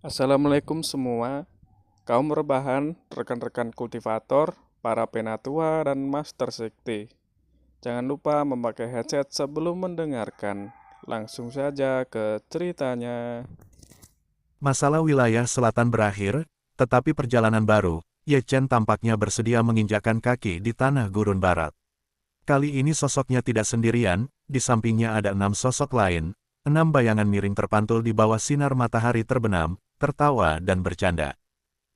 Assalamualaikum semua, kaum rebahan, rekan-rekan kultivator, para penatua, dan master sekte. Jangan lupa memakai headset sebelum mendengarkan. Langsung saja ke ceritanya. Masalah wilayah selatan berakhir, tetapi perjalanan baru, Ye Chen tampaknya bersedia menginjakkan kaki di tanah gurun barat. Kali ini sosoknya tidak sendirian, di sampingnya ada 6 sosok lain, 6 bayangan miring terpantul di bawah sinar matahari terbenam, tertawa dan bercanda.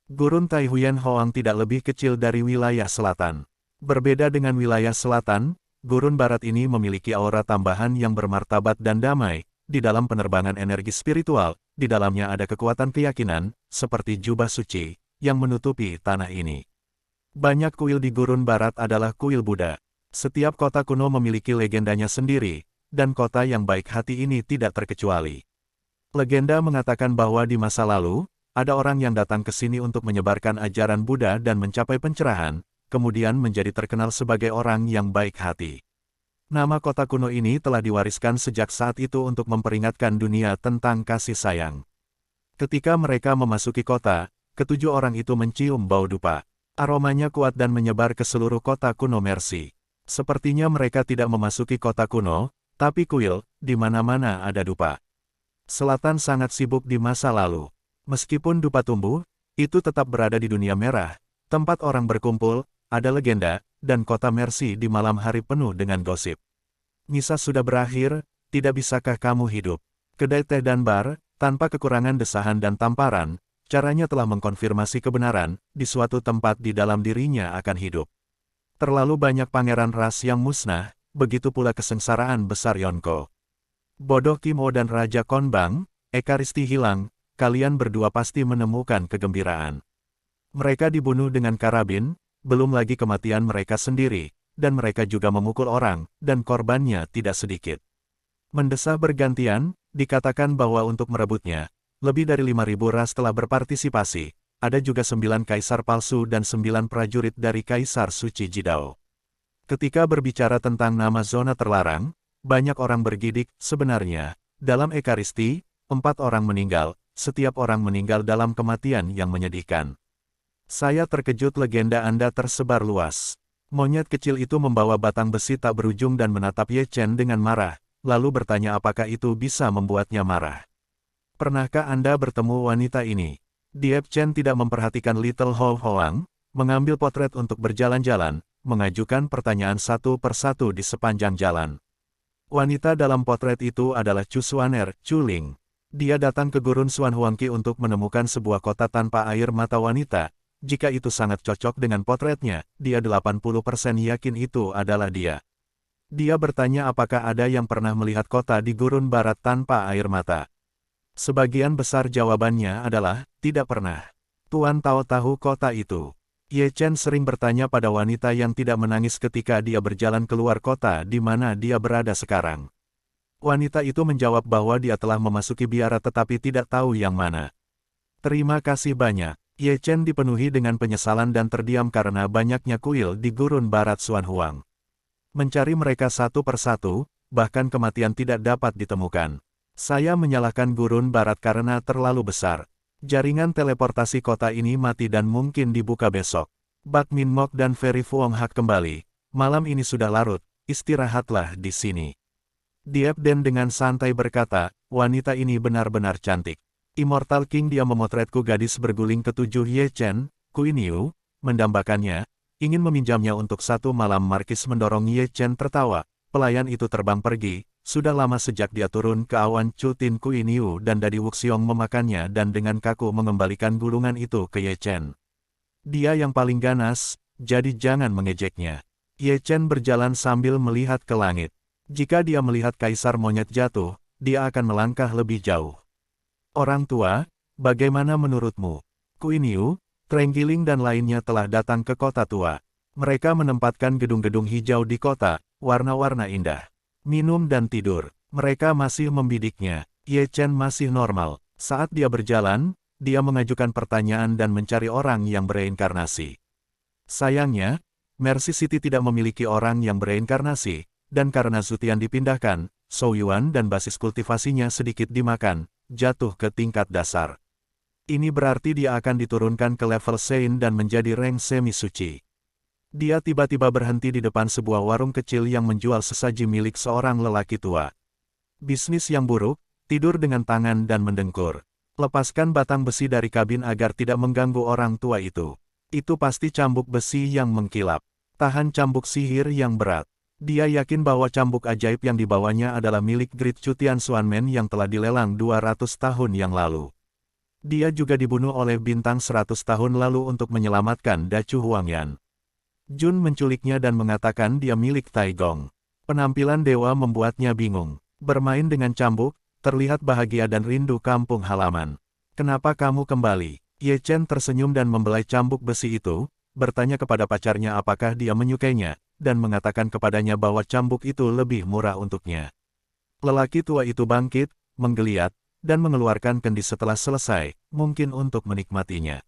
Gurun Taihuyan Hoang tidak lebih kecil dari wilayah selatan. Berbeda dengan wilayah selatan, gurun barat ini memiliki aura tambahan yang bermartabat dan damai. Di dalam penerbangan energi spiritual, di dalamnya ada kekuatan keyakinan, seperti jubah suci, yang menutupi tanah ini. Banyak kuil di gurun barat adalah kuil Buddha. Setiap kota kuno memiliki legendanya sendiri, dan kota yang baik hati ini tidak terkecuali. Legenda mengatakan bahwa di masa lalu, ada orang yang datang ke sini untuk menyebarkan ajaran Buddha dan mencapai pencerahan, kemudian menjadi terkenal sebagai orang yang baik hati. Nama kota kuno ini telah diwariskan sejak saat itu untuk memperingatkan dunia tentang kasih sayang. Ketika mereka memasuki kota, ketujuh orang itu mencium bau dupa. Aromanya kuat dan menyebar ke seluruh kota kuno Mercy. Sepertinya mereka tidak memasuki kota kuno, tapi kuil, di mana-mana ada dupa. Selatan sangat sibuk di masa lalu. Meskipun dupa tumbuh, itu tetap berada di dunia merah, tempat orang berkumpul, ada legenda, dan kota Mercy di malam hari penuh dengan gosip. Misa sudah berakhir, tidak bisakah kamu hidup? Kedai teh dan bar, tanpa kekurangan desahan dan tamparan, caranya telah mengkonfirmasi kebenaran, di suatu tempat di dalam dirinya akan hidup. Terlalu banyak pangeran ras yang musnah, begitu pula kesengsaraan besar Yonko. Bodoh Kimo dan Raja Konbang, Ekaristi hilang, kalian berdua pasti menemukan kegembiraan. Mereka dibunuh dengan karabin, belum lagi kematian mereka sendiri, dan mereka juga memukul orang, dan korbannya tidak sedikit. Mendesah bergantian, dikatakan bahwa untuk merebutnya, lebih dari 5.000 ras telah berpartisipasi, ada juga 9 kaisar palsu dan 9 prajurit dari Kaisar Suci Jidao. Ketika berbicara tentang nama zona terlarang, banyak orang bergidik, sebenarnya, dalam Ekaristi, 4 orang meninggal, setiap orang meninggal dalam kematian yang menyedihkan. Saya terkejut legenda Anda tersebar luas. Monyet kecil itu membawa batang besi tak berujung dan menatap Ye Chen dengan marah, lalu bertanya apakah itu bisa membuatnya marah. Pernahkah Anda bertemu wanita ini? Ye Chen tidak memperhatikan Little Ho Hoang, mengambil potret untuk berjalan-jalan, mengajukan pertanyaan satu persatu di sepanjang jalan. Wanita dalam potret itu adalah Chu Xuaner, Chu Ling. Dia datang ke gurun Xuan Huangqi untuk menemukan sebuah kota tanpa air mata wanita. Jika itu sangat cocok dengan potretnya, dia 80% yakin itu adalah dia. Dia bertanya apakah ada yang pernah melihat kota di gurun barat tanpa air mata. Sebagian besar jawabannya adalah, tidak pernah. Tuan tahu kota itu. Ye Chen sering bertanya pada wanita yang tidak menangis ketika dia berjalan keluar kota di mana dia berada sekarang. Wanita itu menjawab bahwa dia telah memasuki biara tetapi tidak tahu yang mana. Terima kasih banyak. Ye Chen dipenuhi dengan penyesalan dan terdiam karena banyaknya kuil di gurun barat Xuan Huang. Mencari mereka satu persatu, bahkan kematian tidak dapat ditemukan. Saya menyalahkan gurun barat karena terlalu besar. Jaringan teleportasi kota ini mati dan mungkin dibuka besok. Bak Min Mok dan Ferry Fuong Hak kembali. Malam ini sudah larut, istirahatlah di sini. Diep Den dengan santai berkata, wanita ini benar-benar cantik. Immortal King dia memotretku gadis berguling ketujuh Ye Chen, Queen Yu, mendambakannya, ingin meminjamnya untuk satu malam. Markis mendorong Ye Chen tertawa. Pelayan itu terbang pergi. Sudah lama sejak dia turun ke awan Chutin Queen Yu dan Dadi Wuxiong memakannya dan dengan kaku mengembalikan gulungan itu ke Ye Chen. Dia yang paling ganas, jadi jangan mengejeknya. Ye Chen berjalan sambil melihat ke langit. Jika dia melihat kaisar monyet jatuh, dia akan melangkah lebih jauh. Orang tua, bagaimana menurutmu? Queen Yu, Trenggiling dan lainnya telah datang ke kota tua. Mereka menempatkan gedung-gedung hijau di kota, warna-warna indah. Minum dan tidur. Mereka masih membidiknya. Ye Chen masih normal. Saat dia berjalan, dia mengajukan pertanyaan dan mencari orang yang bereinkarnasi. Sayangnya, Mercy City tidak memiliki orang yang bereinkarnasi, dan karena Zutian dipindahkan, Shou Yuan dan basis kultivasinya sedikit dimakan, jatuh ke tingkat dasar. Ini berarti dia akan diturunkan ke level Sein dan menjadi rank semi-suci. Dia tiba-tiba berhenti di depan sebuah warung kecil yang menjual sesaji milik seorang lelaki tua. Bisnis yang buruk, tidur dengan tangan dan mendengkur. Lepaskan batang besi dari kabin agar tidak mengganggu orang tua itu. Itu pasti cambuk besi yang mengkilap. Tahan cambuk sihir yang berat. Dia yakin bahwa cambuk ajaib yang dibawanya adalah milik Great Chutian Xuanmen yang telah dilelang 200 tahun yang lalu. Dia juga dibunuh oleh bintang 100 tahun lalu untuk menyelamatkan Dacu Huangyan. Jun menculiknya dan mengatakan dia milik Taigong. Penampilan dewa membuatnya bingung. Bermain dengan cambuk, terlihat bahagia dan rindu kampung halaman. Kenapa kamu kembali? Ye Chen tersenyum dan membelai cambuk besi itu, bertanya kepada pacarnya apakah dia menyukainya, dan mengatakan kepadanya bahwa cambuk itu lebih murah untuknya. Lelaki tua itu bangkit, menggeliat, dan mengeluarkan kendi setelah selesai, mungkin untuk menikmatinya.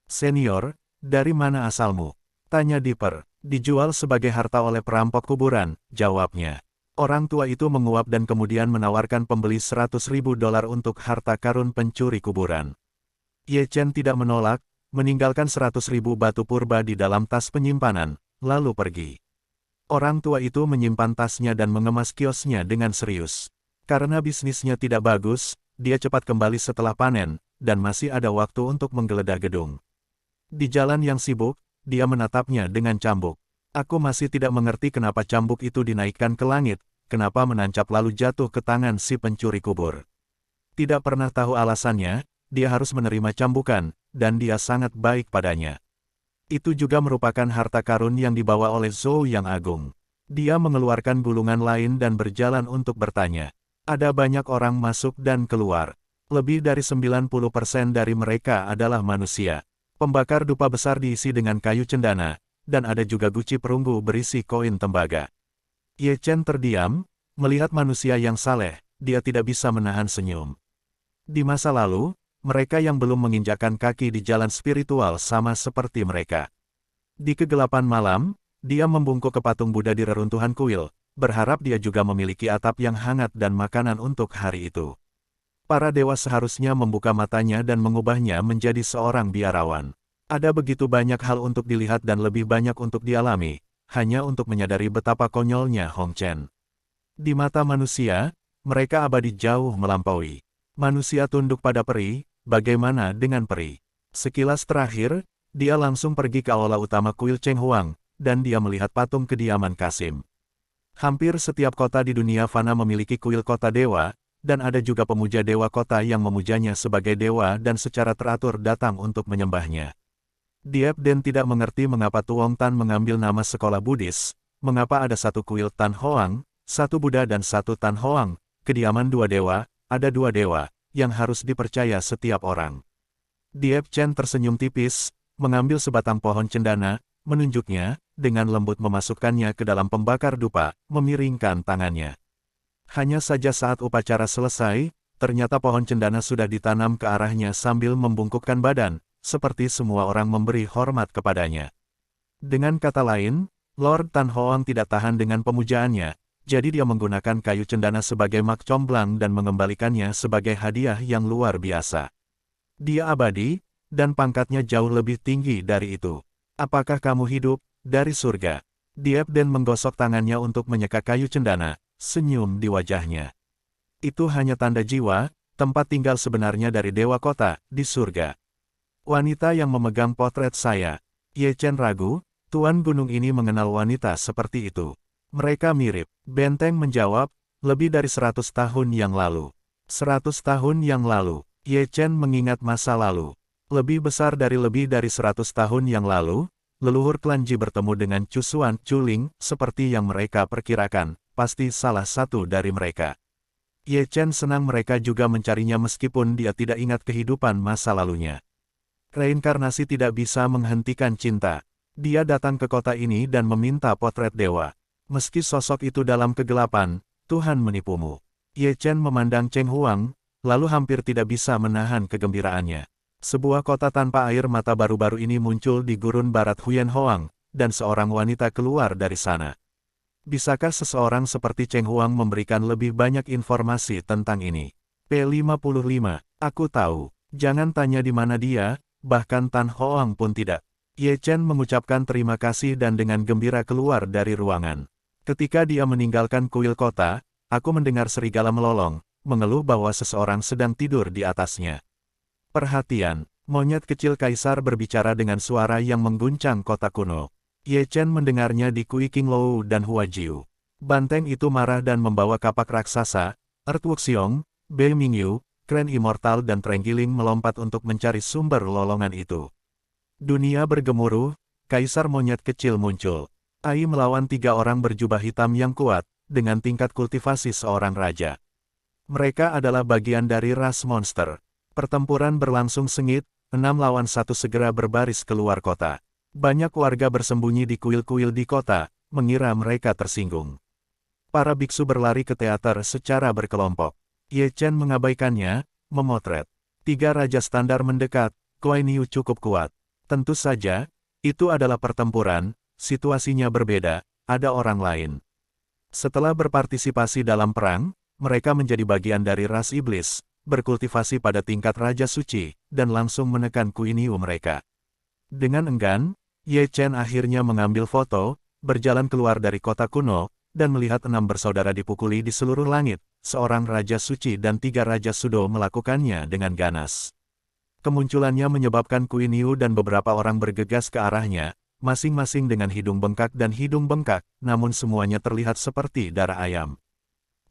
Senior, dari mana asalmu? Tanya Dipper. Dijual sebagai harta oleh perampok kuburan, jawabnya. Orang tua itu menguap dan kemudian menawarkan pembeli $100.000 untuk harta karun pencuri kuburan. Ye Chen tidak menolak, meninggalkan 100.000 batu purba di dalam tas penyimpanan, lalu pergi. Orang tua itu menyimpan tasnya dan mengemas kiosnya dengan serius. Karena bisnisnya tidak bagus, dia cepat kembali setelah panen, dan masih ada waktu untuk menggeledah gedung. Di jalan yang sibuk, dia menatapnya dengan cambuk. Aku masih tidak mengerti kenapa cambuk itu dinaikkan ke langit, kenapa menancap lalu jatuh ke tangan si pencuri kubur. Tidak pernah tahu alasannya, dia harus menerima cambukan, dan dia sangat baik padanya. Itu juga merupakan harta karun yang dibawa oleh Zhou yang agung. Dia mengeluarkan gulungan lain dan berjalan untuk bertanya. Ada banyak orang masuk dan keluar. Lebih dari 90% dari mereka adalah manusia. Pembakar dupa besar diisi dengan kayu cendana, dan ada juga guci perunggu berisi koin tembaga. Ye Chen terdiam, melihat manusia yang saleh, dia tidak bisa menahan senyum. Di masa lalu, mereka yang belum menginjakkan kaki di jalan spiritual sama seperti mereka. Di kegelapan malam, dia membungkuk ke patung Buddha di reruntuhan kuil, berharap dia juga memiliki atap yang hangat dan makanan untuk hari itu. Para dewa seharusnya membuka matanya dan mengubahnya menjadi seorang biarawan. Ada begitu banyak hal untuk dilihat dan lebih banyak untuk dialami, hanya untuk menyadari betapa konyolnya Hong Chen. Di mata manusia, mereka abadi jauh melampaui. Manusia tunduk pada peri, bagaimana dengan peri? Sekilas terakhir, dia langsung pergi ke aula utama kuil Cheng Huang, dan dia melihat patung kediaman Kasim. Hampir setiap kota di dunia fana memiliki kuil kota dewa, dan ada juga pemuja dewa kota yang memujanya sebagai dewa dan secara teratur datang untuk menyembahnya. Diep Den tidak mengerti mengapa Tuong Tan mengambil nama sekolah Buddhis, mengapa ada satu kuil Tan Hoang, satu Buddha dan satu Tan Hoang, kediaman dua dewa, ada dua dewa, yang harus dipercaya setiap orang. Diep Chen tersenyum tipis, mengambil sebatang pohon cendana, menunjuknya, dengan lembut memasukkannya ke dalam pembakar dupa, memiringkan tangannya. Hanya saja saat upacara selesai, ternyata pohon cendana sudah ditanam ke arahnya sambil membungkukkan badan, seperti semua orang memberi hormat kepadanya. Dengan kata lain, Lord Tan Hoang tidak tahan dengan pemujaannya, jadi dia menggunakan kayu cendana sebagai mak comblang dan mengembalikannya sebagai hadiah yang luar biasa. Dia abadi, dan pangkatnya jauh lebih tinggi dari itu. Apakah kamu hidup dari surga? Diep Den menggosok tangannya untuk menyeka kayu cendana, senyum di wajahnya. Itu hanya tanda jiwa, tempat tinggal sebenarnya dari dewa kota, di surga. Wanita yang memegang potret saya. Ye Chen ragu, Tuan Gunung ini mengenal wanita seperti itu. Mereka mirip. Benteng menjawab, lebih dari 100 tahun yang lalu. 100 tahun yang lalu. Ye Chen mengingat masa lalu. Lebih dari 100 tahun yang lalu, leluhur klan Ji bertemu dengan Cusuan Culing, seperti yang mereka perkirakan, pasti salah satu dari mereka. Ye Chen senang mereka juga mencarinya meskipun dia tidak ingat kehidupan masa lalunya. Reinkarnasi tidak bisa menghentikan cinta. Dia datang ke kota ini dan meminta potret dewa. Meski sosok itu dalam kegelapan, Tuhan menipumu. Ye Chen memandang Cheng Huang, lalu hampir tidak bisa menahan kegembiraannya. Sebuah kota tanpa air mata baru-baru ini muncul di gurun barat Huyen Hoang, dan seorang wanita keluar dari sana. Bisakah seseorang seperti Cheng Huang memberikan lebih banyak informasi tentang ini? P55, aku tahu. Jangan tanya di mana dia, bahkan Tan Hoang pun tidak. Ye Chen mengucapkan terima kasih dan dengan gembira keluar dari ruangan. Ketika dia meninggalkan kuil kota, aku mendengar serigala melolong, mengeluh bahwa seseorang sedang tidur di atasnya. Perhatian, monyet kecil kaisar berbicara dengan suara yang mengguncang kota kuno. Ye Chen mendengarnya di Kui King Lou dan Hua Jiu. Banteng itu marah dan membawa kapak raksasa, Earth Wuxiong, Bei Mingyu, Kren Immortal dan Trenggiling melompat untuk mencari sumber lolongan itu. Dunia bergemuruh, kaisar monyet kecil muncul. Ai melawan 3 orang berjubah hitam yang kuat, dengan tingkat kultivasi seorang raja. Mereka adalah bagian dari ras monster. Pertempuran berlangsung sengit, 6 lawan 1 segera berbaris keluar kota. Banyak warga bersembunyi di kuil-kuil di kota, mengira mereka tersinggung. Para biksu berlari ke teater secara berkelompok. Ye Chen mengabaikannya, memotret. 3 raja standar mendekat, Kuai Niu cukup kuat. Tentu saja, itu adalah pertempuran, situasinya berbeda, ada orang lain. Setelah berpartisipasi dalam perang, mereka menjadi bagian dari ras iblis, berkultivasi pada tingkat Raja Suci, dan langsung menekan Kui Niu mereka. Dengan enggan, Ye Chen akhirnya mengambil foto, berjalan keluar dari kota kuno, dan melihat 6 bersaudara dipukuli di seluruh langit, seorang Raja Suci dan 3 Raja Sudo melakukannya dengan ganas. Kemunculannya menyebabkan Kui Niu dan beberapa orang bergegas ke arahnya, masing-masing dengan hidung bengkak dan hidung bengkak, namun semuanya terlihat seperti darah ayam.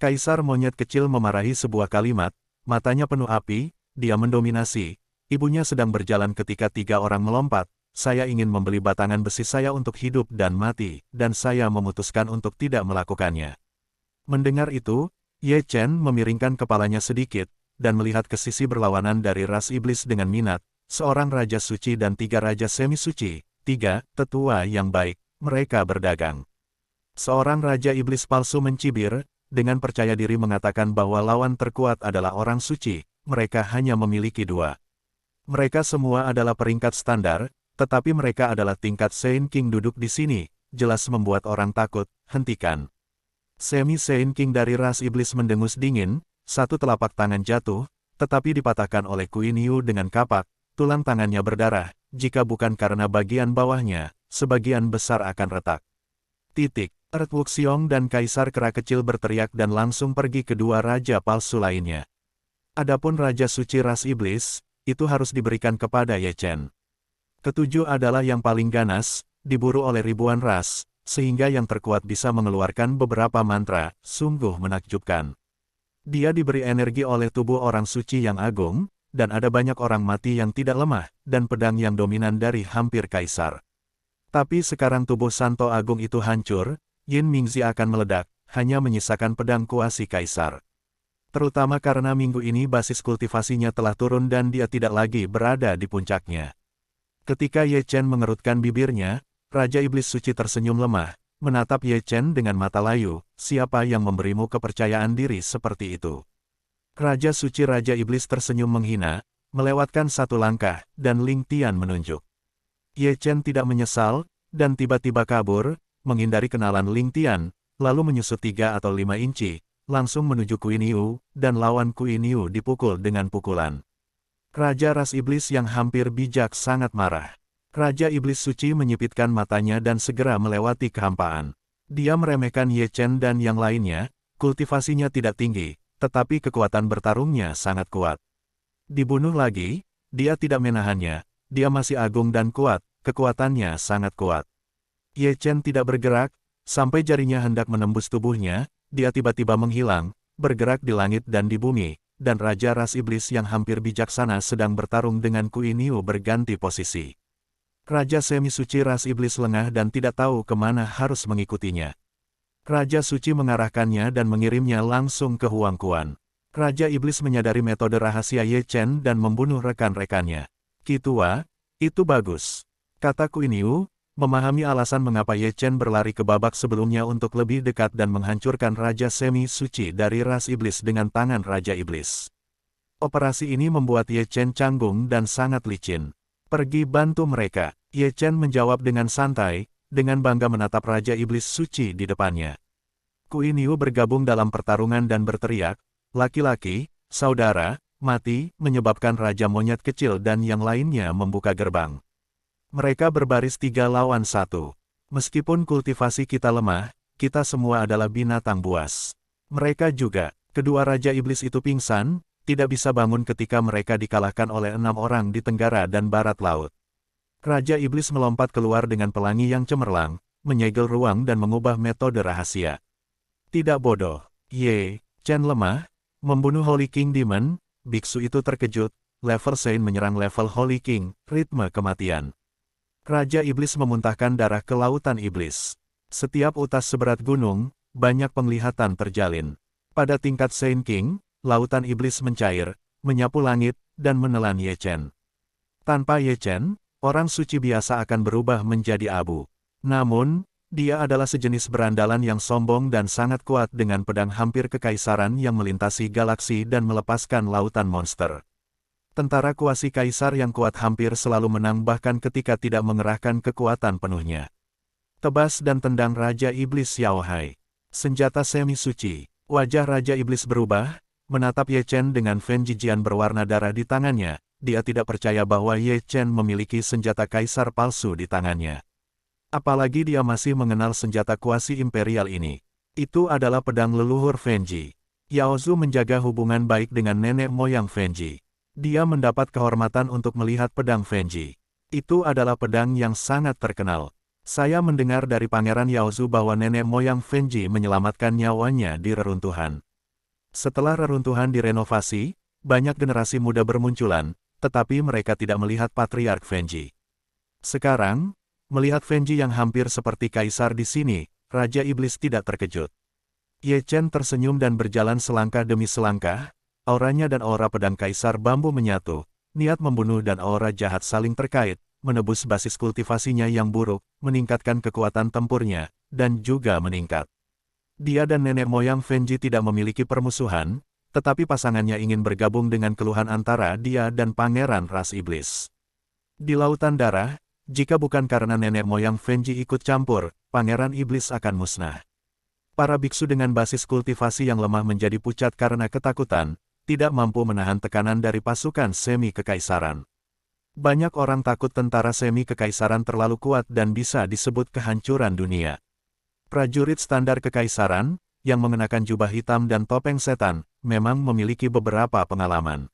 Kaisar monyet kecil memarahi sebuah kalimat, matanya penuh api, dia mendominasi. Ibunya sedang berjalan ketika 3 orang melompat. Saya ingin membeli batangan besi saya untuk hidup dan mati, dan saya memutuskan untuk tidak melakukannya. Mendengar itu, Ye Chen memiringkan kepalanya sedikit, dan melihat ke sisi berlawanan dari ras iblis dengan minat, seorang raja suci dan 3 raja semi-suci, 3 tetua yang baik, mereka berdagang. Seorang raja iblis palsu mencibir, dengan percaya diri mengatakan bahwa lawan terkuat adalah orang suci, mereka hanya memiliki 2. Mereka semua adalah peringkat standar, tetapi mereka adalah tingkat Saint King duduk di sini, jelas membuat orang takut, hentikan. Semi-Saint King dari ras iblis mendengus dingin, satu telapak tangan jatuh, tetapi dipatahkan oleh Kui Niu dengan kapak, tulang tangannya berdarah, jika bukan karena bagian bawahnya, sebagian besar akan retak. Earth Wuxiong dan Kaisar Kera Kecil berteriak dan langsung pergi ke 2 raja palsu lainnya. Adapun Raja Suci ras iblis, itu harus diberikan kepada Ye Chen. Ketujuh adalah yang paling ganas, diburu oleh ribuan ras, sehingga yang terkuat bisa mengeluarkan beberapa mantra, sungguh menakjubkan. Dia diberi energi oleh tubuh orang suci yang agung, dan ada banyak orang mati yang tidak lemah, dan pedang yang dominan dari hampir kaisar. Tapi sekarang tubuh Santo Agung itu hancur, Yin Mingzi akan meledak, hanya menyisakan pedang kuasi kaisar. Terutama karena minggu ini basis kultivasinya telah turun dan dia tidak lagi berada di puncaknya. Ketika Ye Chen mengerutkan bibirnya, Raja Iblis Suci tersenyum lemah, menatap Ye Chen dengan mata layu, siapa yang memberimu kepercayaan diri seperti itu? Raja Suci Raja Iblis tersenyum menghina, melewatkan 1 langkah, dan Ling Tian menunjuk. Ye Chen tidak menyesal, dan tiba-tiba kabur, menghindari kenalan Ling Tian, lalu menyusut 3 atau 5 inci, langsung menuju Kui Niu, dan lawan Kui Niu dipukul dengan pukulan. Raja ras iblis yang hampir bijak sangat marah. Raja Iblis Suci menyipitkan matanya dan segera melewati kehampaan. Dia meremehkan Ye Chen dan yang lainnya, kultivasinya tidak tinggi, tetapi kekuatan bertarungnya sangat kuat. Dibunuh lagi, dia tidak menahannya, dia masih agung dan kuat, kekuatannya sangat kuat. Ye Chen tidak bergerak, sampai jarinya hendak menembus tubuhnya, dia tiba-tiba menghilang, bergerak di langit dan di bumi, dan Raja ras iblis yang hampir bijaksana sedang bertarung dengan Kui Niu berganti posisi. Raja semi-suci ras iblis lengah dan tidak tahu kemana harus mengikutinya. Raja suci mengarahkannya dan mengirimnya langsung ke Huang Quan. Raja iblis menyadari metode rahasia Ye Chen dan membunuh rekan-rekannya. Kitua, itu bagus, kata Kui Niu, memahami alasan mengapa Ye Chen berlari ke babak sebelumnya untuk lebih dekat dan menghancurkan Raja semi-suci dari ras iblis dengan tangan Raja Iblis. Operasi ini membuat Ye Chen canggung dan sangat licin. Pergi bantu mereka, Ye Chen menjawab dengan santai, dengan bangga menatap Raja Iblis Suci di depannya. Kui Niu bergabung dalam pertarungan dan berteriak, laki-laki, saudara, mati, menyebabkan Raja Monyet Kecil dan yang lainnya membuka gerbang. Mereka berbaris 3 lawan 1. Meskipun kultivasi kita lemah, kita semua adalah binatang buas. Mereka juga. Kedua Raja Iblis itu pingsan, tidak bisa bangun ketika mereka dikalahkan oleh 6 orang di tenggara dan barat laut. Raja Iblis melompat keluar dengan pelangi yang cemerlang, menyegel ruang dan mengubah metode rahasia. Tidak bodoh. Ye Chen lemah, membunuh Holy King Demon, biksu itu terkejut, level Saint menyerang level Holy King, ritme kematian. Raja Iblis memuntahkan darah ke lautan iblis. Setiap utas seberat gunung, banyak penglihatan terjalin. Pada tingkat Saint King, lautan iblis mencair, menyapu langit, dan menelan Ye Chen. Tanpa Ye Chen, orang suci biasa akan berubah menjadi abu. Namun, dia adalah sejenis berandalan yang sombong dan sangat kuat dengan pedang hampir kekaisaran yang melintasi galaksi dan melepaskan lautan monster. Tentara kuasi kaisar yang kuat hampir selalu menang bahkan ketika tidak mengerahkan kekuatan penuhnya. Tebas dan tendang Raja Iblis Xiao Hai. Senjata semi suci. Wajah Raja Iblis berubah, menatap Ye Chen dengan Fenjijian berwarna darah di tangannya. Dia tidak percaya bahwa Ye Chen memiliki senjata kaisar palsu di tangannya. Apalagi dia masih mengenal senjata kuasi imperial ini. Itu adalah pedang leluhur Fenji. Yao Zu menjaga hubungan baik dengan nenek moyang Fenji. Dia mendapat kehormatan untuk melihat pedang Fenji. Itu adalah pedang yang sangat terkenal. Saya mendengar dari Pangeran Yao Zu bahwa nenek moyang Fenji menyelamatkan nyawanya di reruntuhan. Setelah reruntuhan direnovasi, banyak generasi muda bermunculan, tetapi mereka tidak melihat Patriark Fenji. Sekarang, melihat Fenji yang hampir seperti kaisar di sini, Raja Iblis tidak terkejut. Ye Chen tersenyum dan berjalan selangkah demi selangkah, auranya dan aura pedang kaisar bambu menyatu, niat membunuh dan aura jahat saling terkait, menebus basis kultivasinya yang buruk, meningkatkan kekuatan tempurnya, dan juga meningkat. Dia dan nenek moyang Fenji tidak memiliki permusuhan, tetapi pasangannya ingin bergabung dengan keluhan antara dia dan Pangeran Ras Iblis. Di lautan darah, jika bukan karena nenek moyang Fenji ikut campur, Pangeran Iblis akan musnah. Para biksu dengan basis kultivasi yang lemah menjadi pucat karena ketakutan, tidak mampu menahan tekanan dari pasukan semi-kekaisaran. Banyak orang takut tentara semi-kekaisaran terlalu kuat dan bisa disebut kehancuran dunia. Prajurit standar kekaisaran, yang mengenakan jubah hitam dan topeng setan, memang memiliki beberapa pengalaman.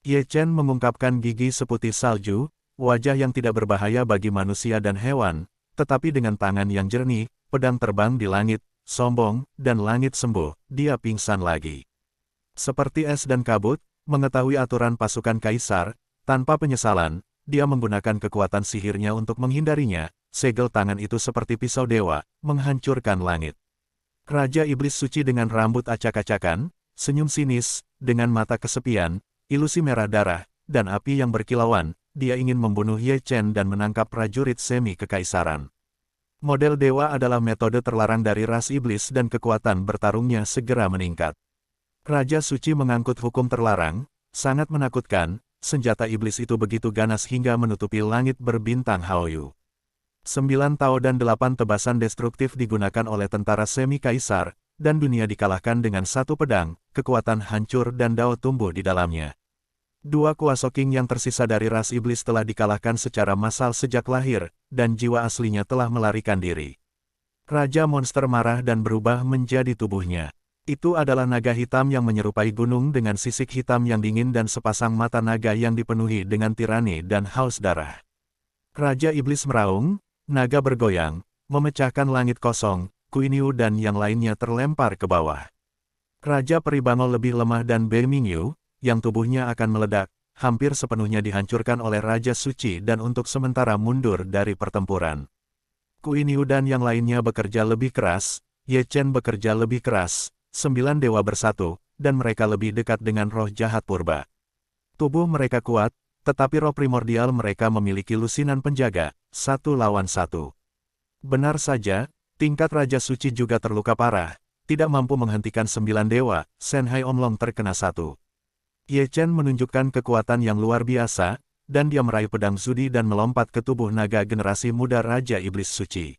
Ye Chen mengungkapkan gigi seputih salju, wajah yang tidak berbahaya bagi manusia dan hewan, tetapi dengan tangan yang jernih, pedang terbang di langit, sombong, dan langit sembuh, dia pingsan lagi. Seperti es dan kabut, mengetahui aturan pasukan kaisar, tanpa penyesalan, dia menggunakan kekuatan sihirnya untuk menghindarinya, segel tangan itu seperti pisau dewa, menghancurkan langit. Raja Iblis Suci dengan rambut acak-acakan, senyum sinis, dengan mata kesepian, ilusi merah darah, dan api yang berkilauan, dia ingin membunuh Ye Chen dan menangkap prajurit semi-kekaisaran. Model dewa adalah metode terlarang dari ras iblis dan kekuatan bertarungnya segera meningkat. Raja Suci mengangkut hukum terlarang, sangat menakutkan, senjata iblis itu begitu ganas hingga menutupi langit berbintang Haoyu. 9 Tao dan 8 tebasan destruktif digunakan oleh tentara semi-kaisar, dan dunia dikalahkan dengan satu pedang, kekuatan hancur dan Dao tumbuh di dalamnya. 2 kuasa king yang tersisa dari ras iblis telah dikalahkan secara massal sejak lahir, dan jiwa aslinya telah melarikan diri. Raja monster marah dan berubah menjadi tubuhnya. Itu adalah naga hitam yang menyerupai gunung dengan sisik hitam yang dingin dan sepasang mata naga yang dipenuhi dengan tirani dan haus darah. Raja Iblis meraung, naga bergoyang, memecahkan langit kosong, Kuiniu dan yang lainnya terlempar ke bawah. Raja Peri Bangau lebih lemah dan Beimingyu, yang tubuhnya akan meledak, hampir sepenuhnya dihancurkan oleh Raja Suci dan untuk sementara mundur dari pertempuran. Kuiniu dan yang lainnya bekerja lebih keras, Ye Chen bekerja lebih keras, 9 dewa bersatu, dan mereka lebih dekat dengan roh jahat purba. Tubuh mereka kuat, tetapi roh primordial mereka memiliki lusinan penjaga, 1 lawan 1. Benar saja, tingkat Raja Suci juga terluka parah, tidak mampu menghentikan 9 dewa, Shenhai Omlong terkena 1. Ye Chen menunjukkan kekuatan yang luar biasa, dan dia meraih pedang Zudi dan melompat ke tubuh naga generasi muda Raja Iblis Suci.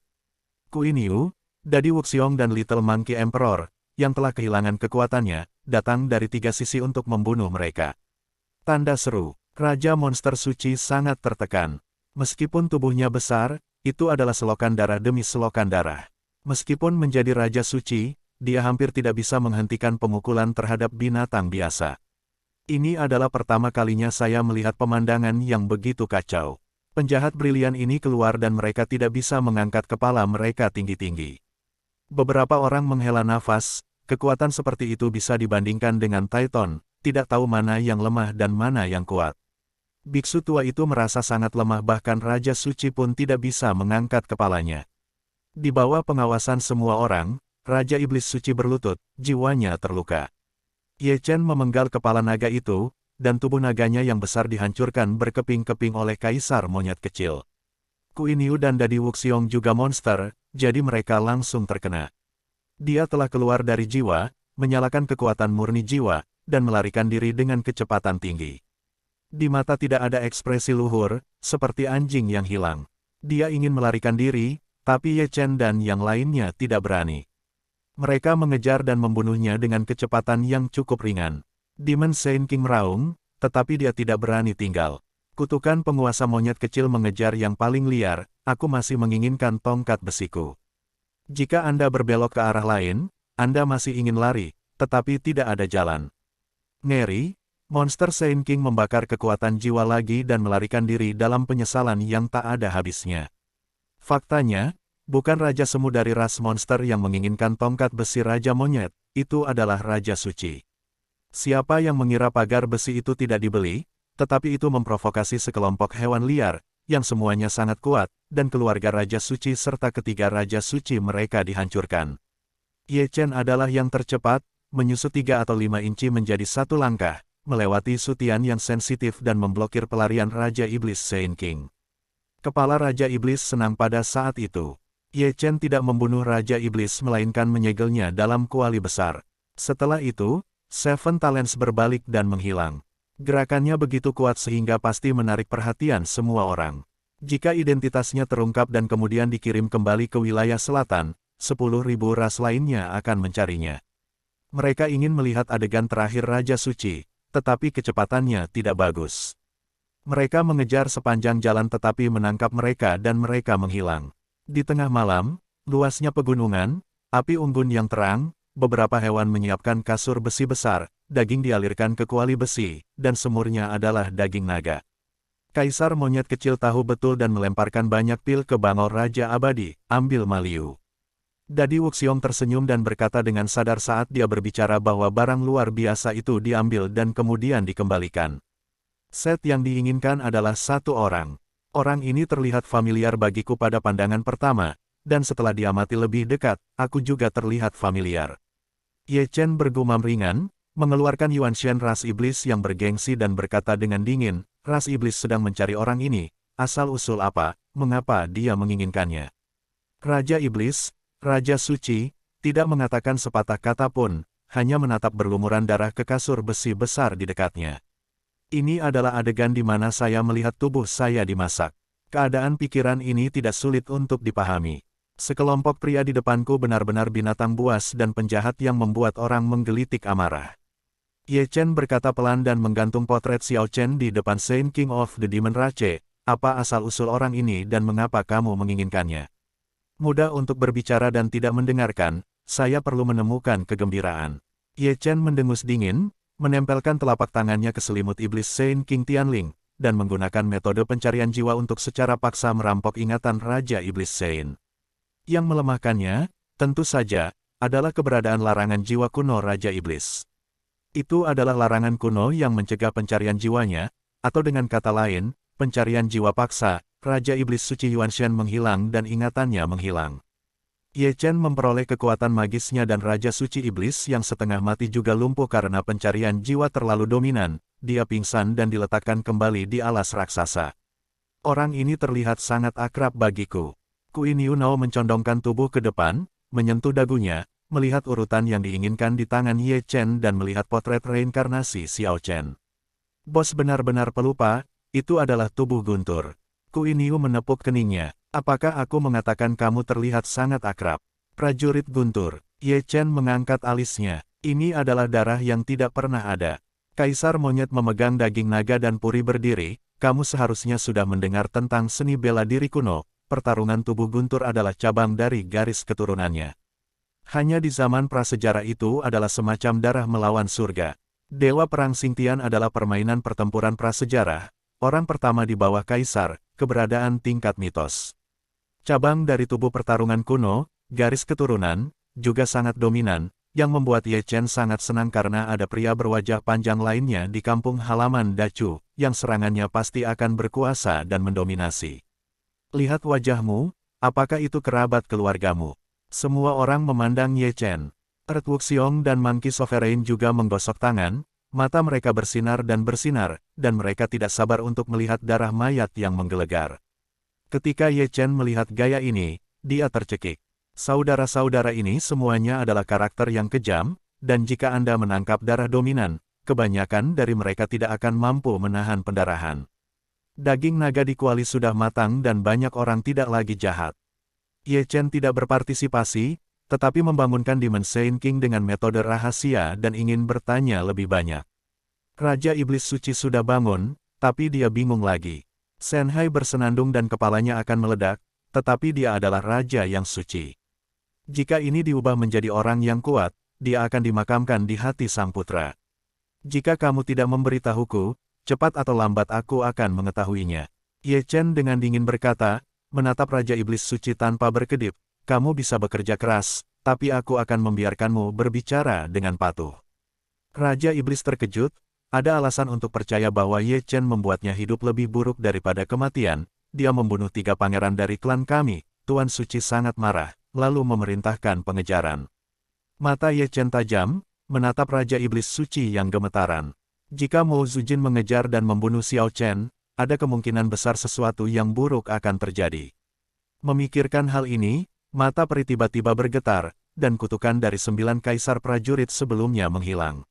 Kuiniu, Dadi Wuxiong dan Little Monkey Emperor, yang telah kehilangan kekuatannya, datang dari 3 sisi untuk membunuh mereka. Tanda seru. Raja monster suci sangat tertekan. Meskipun tubuhnya besar, itu adalah selokan darah demi selokan darah. Meskipun menjadi Raja Suci, dia hampir tidak bisa menghentikan pemukulan terhadap binatang biasa. Ini adalah pertama kalinya saya melihat pemandangan yang begitu kacau. Penjahat brilian ini keluar dan mereka tidak bisa mengangkat kepala mereka tinggi-tinggi. Beberapa orang menghela nafas, kekuatan seperti itu bisa dibandingkan dengan Titan, tidak tahu mana yang lemah dan mana yang kuat. Biksu tua itu merasa sangat lemah bahkan Raja Suci pun tidak bisa mengangkat kepalanya. Di bawah pengawasan semua orang, Raja Iblis Suci berlutut, jiwanya terluka. Ye Chen memenggal kepala naga itu, dan tubuh naganya yang besar dihancurkan berkeping-keping oleh kaisar monyet kecil. Kuin Yu dan Dadi Wuxiong juga monster, jadi mereka langsung terkena. Dia telah keluar dari jiwa, menyalakan kekuatan murni jiwa, dan melarikan diri dengan kecepatan tinggi. Di mata tidak ada ekspresi luhur, seperti anjing yang hilang. Dia ingin melarikan diri, tapi Ye Chen dan yang lainnya tidak berani. Mereka mengejar dan membunuhnya dengan kecepatan yang cukup ringan. Demon Saint King meraung, tetapi dia tidak berani tinggal. Kutukan penguasa monyet kecil mengejar yang paling liar, aku masih menginginkan tongkat besiku. Jika Anda berbelok ke arah lain, Anda masih ingin lari, tetapi tidak ada jalan. Ngeri, monster Saint King membakar kekuatan jiwa lagi dan melarikan diri dalam penyesalan yang tak ada habisnya. Faktanya, bukan Raja Semu dari ras monster yang menginginkan tongkat besi Raja Monyet, itu adalah Raja Suci. Siapa yang mengira pagar besi itu tidak dibeli, tetapi itu memprovokasi sekelompok hewan liar, yang semuanya sangat kuat, dan keluarga Raja Suci serta ketiga Raja Suci mereka dihancurkan. Ye Chen adalah yang tercepat, menyusut 3 atau 5 inci menjadi satu langkah, melewati Sutian yang sensitif dan memblokir pelarian Raja Iblis Saint King. Kepala Raja Iblis senang pada saat itu. Ye Chen tidak membunuh Raja Iblis melainkan menyegelnya dalam kuali besar. Setelah itu, Seven Talents berbalik dan menghilang. Gerakannya begitu kuat sehingga pasti menarik perhatian semua orang. Jika identitasnya terungkap dan kemudian dikirim kembali ke wilayah selatan, 10.000 ras lainnya akan mencarinya. Mereka ingin melihat adegan terakhir Raja Suci, tetapi kecepatannya tidak bagus. Mereka mengejar sepanjang jalan tetapi menangkap mereka dan mereka menghilang. Di tengah malam, luasnya pegunungan, api unggun yang terang, beberapa hewan menyiapkan kasur besi besar, daging dialirkan ke kuali besi, dan semurnya adalah daging naga. Kaisar monyet kecil tahu betul dan melemparkan banyak pil ke bangor Raja Abadi, ambil Maliu. Dadi Wuxiong tersenyum dan berkata dengan sadar saat dia berbicara bahwa barang luar biasa itu diambil dan kemudian dikembalikan. Set yang diinginkan adalah satu orang. Orang ini terlihat familiar bagiku pada pandangan pertama, dan setelah diamati lebih dekat, aku juga terlihat familiar. Ye Chen bergumam ringan, mengeluarkan Yuan Shen ras iblis yang bergengsi dan berkata dengan dingin, ras iblis sedang mencari orang ini, asal-usul apa, mengapa dia menginginkannya. Raja Iblis, Raja Suci, tidak mengatakan sepatah kata pun, hanya menatap berlumuran darah ke kasur besi besar di dekatnya. Ini adalah adegan di mana saya melihat tubuh saya dimasak. Keadaan pikiran ini tidak sulit untuk dipahami. Sekelompok pria di depanku benar-benar binatang buas dan penjahat yang membuat orang menggelitik amarah. Ye Chen berkata pelan dan menggantung potret Xiao Chen di depan Saint King of the Demon Rache, apa asal-usul orang ini dan mengapa kamu menginginkannya? Mudah untuk berbicara dan tidak mendengarkan, saya perlu menemukan kegembiraan. Ye Chen mendengus dingin, menempelkan telapak tangannya ke selimut iblis Saint King Tianling, dan menggunakan metode pencarian jiwa untuk secara paksa merampok ingatan Raja Iblis Saint. Yang melemahkannya, tentu saja, adalah keberadaan larangan jiwa kuno Raja Iblis. Itu adalah larangan kuno yang mencegah pencarian jiwanya, atau dengan kata lain, pencarian jiwa paksa, Raja Iblis Suci Yuan Shen menghilang dan ingatannya menghilang. Ye Chen memperoleh kekuatan magisnya dan Raja Suci Iblis yang setengah mati juga lumpuh karena pencarian jiwa terlalu dominan, dia pingsan dan diletakkan kembali di alas raksasa. Orang ini terlihat sangat akrab bagiku. Kuin Yu Nao mencondongkan tubuh ke depan, menyentuh dagunya, melihat urutan yang diinginkan di tangan Ye Chen dan melihat potret reinkarnasi Xiao Chen. Bos benar-benar pelupa, itu adalah tubuh guntur. Kuin Yu menepuk keningnya. Apakah aku mengatakan kamu terlihat sangat akrab? Prajurit guntur. Ye Chen mengangkat alisnya. Ini adalah darah yang tidak pernah ada. Kaisar Monyet memegang daging naga dan puri berdiri, kamu seharusnya sudah mendengar tentang seni bela diri kuno, pertarungan tubuh guntur adalah cabang dari garis keturunannya. Hanya di zaman prasejarah itu adalah semacam darah melawan surga. Dewa Perang Xingtian adalah permainan pertempuran prasejarah, orang pertama di bawah Kaisar, keberadaan tingkat mitos. Cabang dari tubuh pertarungan kuno, garis keturunan, juga sangat dominan, yang membuat Ye Chen sangat senang karena ada pria berwajah panjang lainnya di kampung halaman Dacu, yang serangannya pasti akan berkuasa dan mendominasi. Lihat wajahmu, apakah itu kerabat keluargamu? Semua orang memandang Ye Chen. Earth Wuxiong dan Monkey Sovereign juga menggosok tangan, mata mereka bersinar, dan mereka tidak sabar untuk melihat darah mayat yang menggelegar. Ketika Ye Chen melihat gaya ini, dia tercekik. Saudara-saudara ini semuanya adalah karakter yang kejam, dan jika Anda menangkap darah dominan, kebanyakan dari mereka tidak akan mampu menahan pendarahan. Daging naga di kuali sudah matang dan banyak orang tidak lagi jahat. Ye Chen tidak berpartisipasi, tetapi membangunkan Demon Saint King dengan metode rahasia dan ingin bertanya lebih banyak. Raja Iblis Suci sudah bangun, tapi dia bingung lagi. Shenhai bersenandung dan kepalanya akan meledak, tetapi dia adalah raja yang suci. Jika ini diubah menjadi orang yang kuat, dia akan dimakamkan di hati sang putra. Jika kamu tidak memberitahuku, cepat atau lambat aku akan mengetahuinya. Ye Chen dengan dingin berkata, menatap Raja Iblis Suci tanpa berkedip, kamu bisa bekerja keras, tapi aku akan membiarkanmu berbicara dengan patuh. Raja Iblis terkejut, ada alasan untuk percaya bahwa Ye Chen membuatnya hidup lebih buruk daripada kematian, dia membunuh 3 pangeran dari klan kami, Tuan Suci sangat marah, lalu memerintahkan pengejaran. Mata Ye Chen tajam, menatap Raja Iblis Suci yang gemetaran. Jika Mo Zujin mengejar dan membunuh Xiao Chen, ada kemungkinan besar sesuatu yang buruk akan terjadi. Memikirkan hal ini, mata peri tiba-tiba bergetar, dan kutukan dari 9 kaisar prajurit sebelumnya menghilang.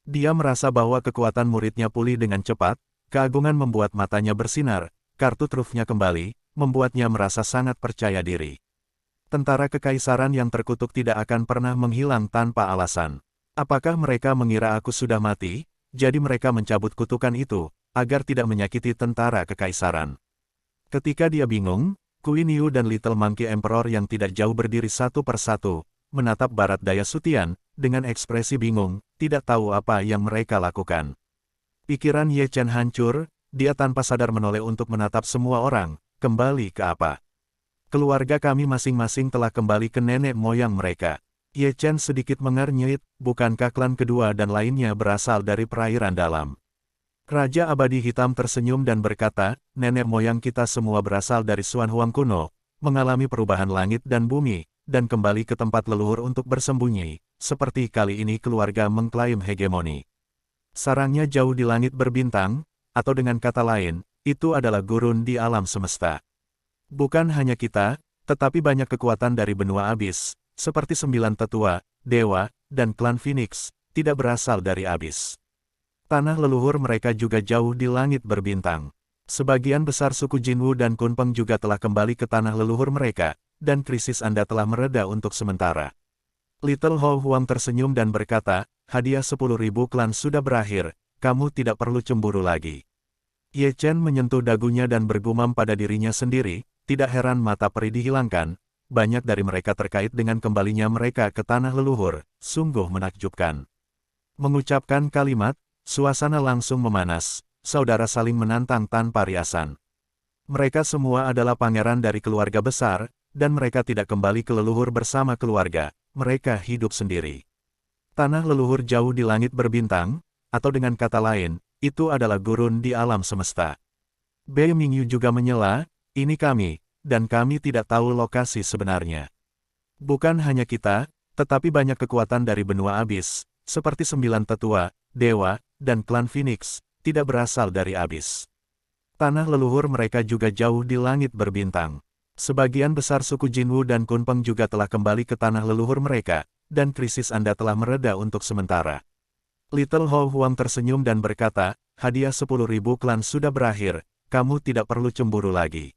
Dia merasa bahwa kekuatan muridnya pulih dengan cepat, keagungan membuat matanya bersinar, kartu trufnya kembali, membuatnya merasa sangat percaya diri. Tentara kekaisaran yang terkutuk tidak akan pernah menghilang tanpa alasan. Apakah mereka mengira aku sudah mati? Jadi mereka mencabut kutukan itu, agar tidak menyakiti tentara kekaisaran. Ketika dia bingung, Queen Yu dan Little Monkey Emperor yang tidak jauh berdiri satu persatu, menatap barat daya Sutian, dengan ekspresi bingung, tidak tahu apa yang mereka lakukan. Pikiran Ye Chen hancur, dia tanpa sadar menoleh untuk menatap semua orang, kembali ke apa? Keluarga kami masing-masing telah kembali ke nenek moyang mereka. Ye Chen sedikit mengernyit, bukankah klan kedua dan lainnya berasal dari perairan dalam? Raja Abadi Hitam tersenyum dan berkata, nenek moyang kita semua berasal dari Xuan Huang kuno, mengalami perubahan langit dan bumi, dan kembali ke tempat leluhur untuk bersembunyi, seperti kali ini keluarga mengklaim hegemoni. Sarangnya jauh di langit berbintang, atau dengan kata lain, itu adalah gurun di alam semesta. Bukan hanya kita, tetapi banyak kekuatan dari benua abis, seperti 9 tetua, dewa, dan klan Phoenix, tidak berasal dari abis. Tanah leluhur mereka juga jauh di langit berbintang. Sebagian besar suku Jinwu dan Kunpeng juga telah kembali ke tanah leluhur mereka, dan krisis Anda telah mereda untuk sementara. Little Hou Huang tersenyum dan berkata, hadiah 10.000 klan sudah berakhir, kamu tidak perlu cemburu lagi. Ye Chen menyentuh dagunya dan bergumam pada dirinya sendiri, tidak heran mata peri dihilangkan, banyak dari mereka terkait dengan kembalinya mereka ke tanah leluhur, sungguh menakjubkan. Mengucapkan kalimat, suasana langsung memanas, saudara saling menantang tanpa riasan. Mereka semua adalah pangeran dari keluarga besar, dan mereka tidak kembali ke leluhur bersama keluarga, mereka hidup sendiri. Tanah leluhur jauh di langit berbintang, atau dengan kata lain, itu adalah gurun di alam semesta. Bei Mingyu juga menyela, ini kami, dan kami tidak tahu lokasi sebenarnya. Bukan hanya kita, tetapi banyak kekuatan dari benua abis, seperti 9 tetua, dewa, dan klan Phoenix, tidak berasal dari abis. Tanah leluhur mereka juga jauh di langit berbintang. Sebagian besar suku Jinwu dan Kunpeng juga telah kembali ke tanah leluhur mereka, dan krisis Anda telah mereda untuk sementara. Little Hou Huang tersenyum dan berkata, hadiah 10.000 klan sudah berakhir, kamu tidak perlu cemburu lagi.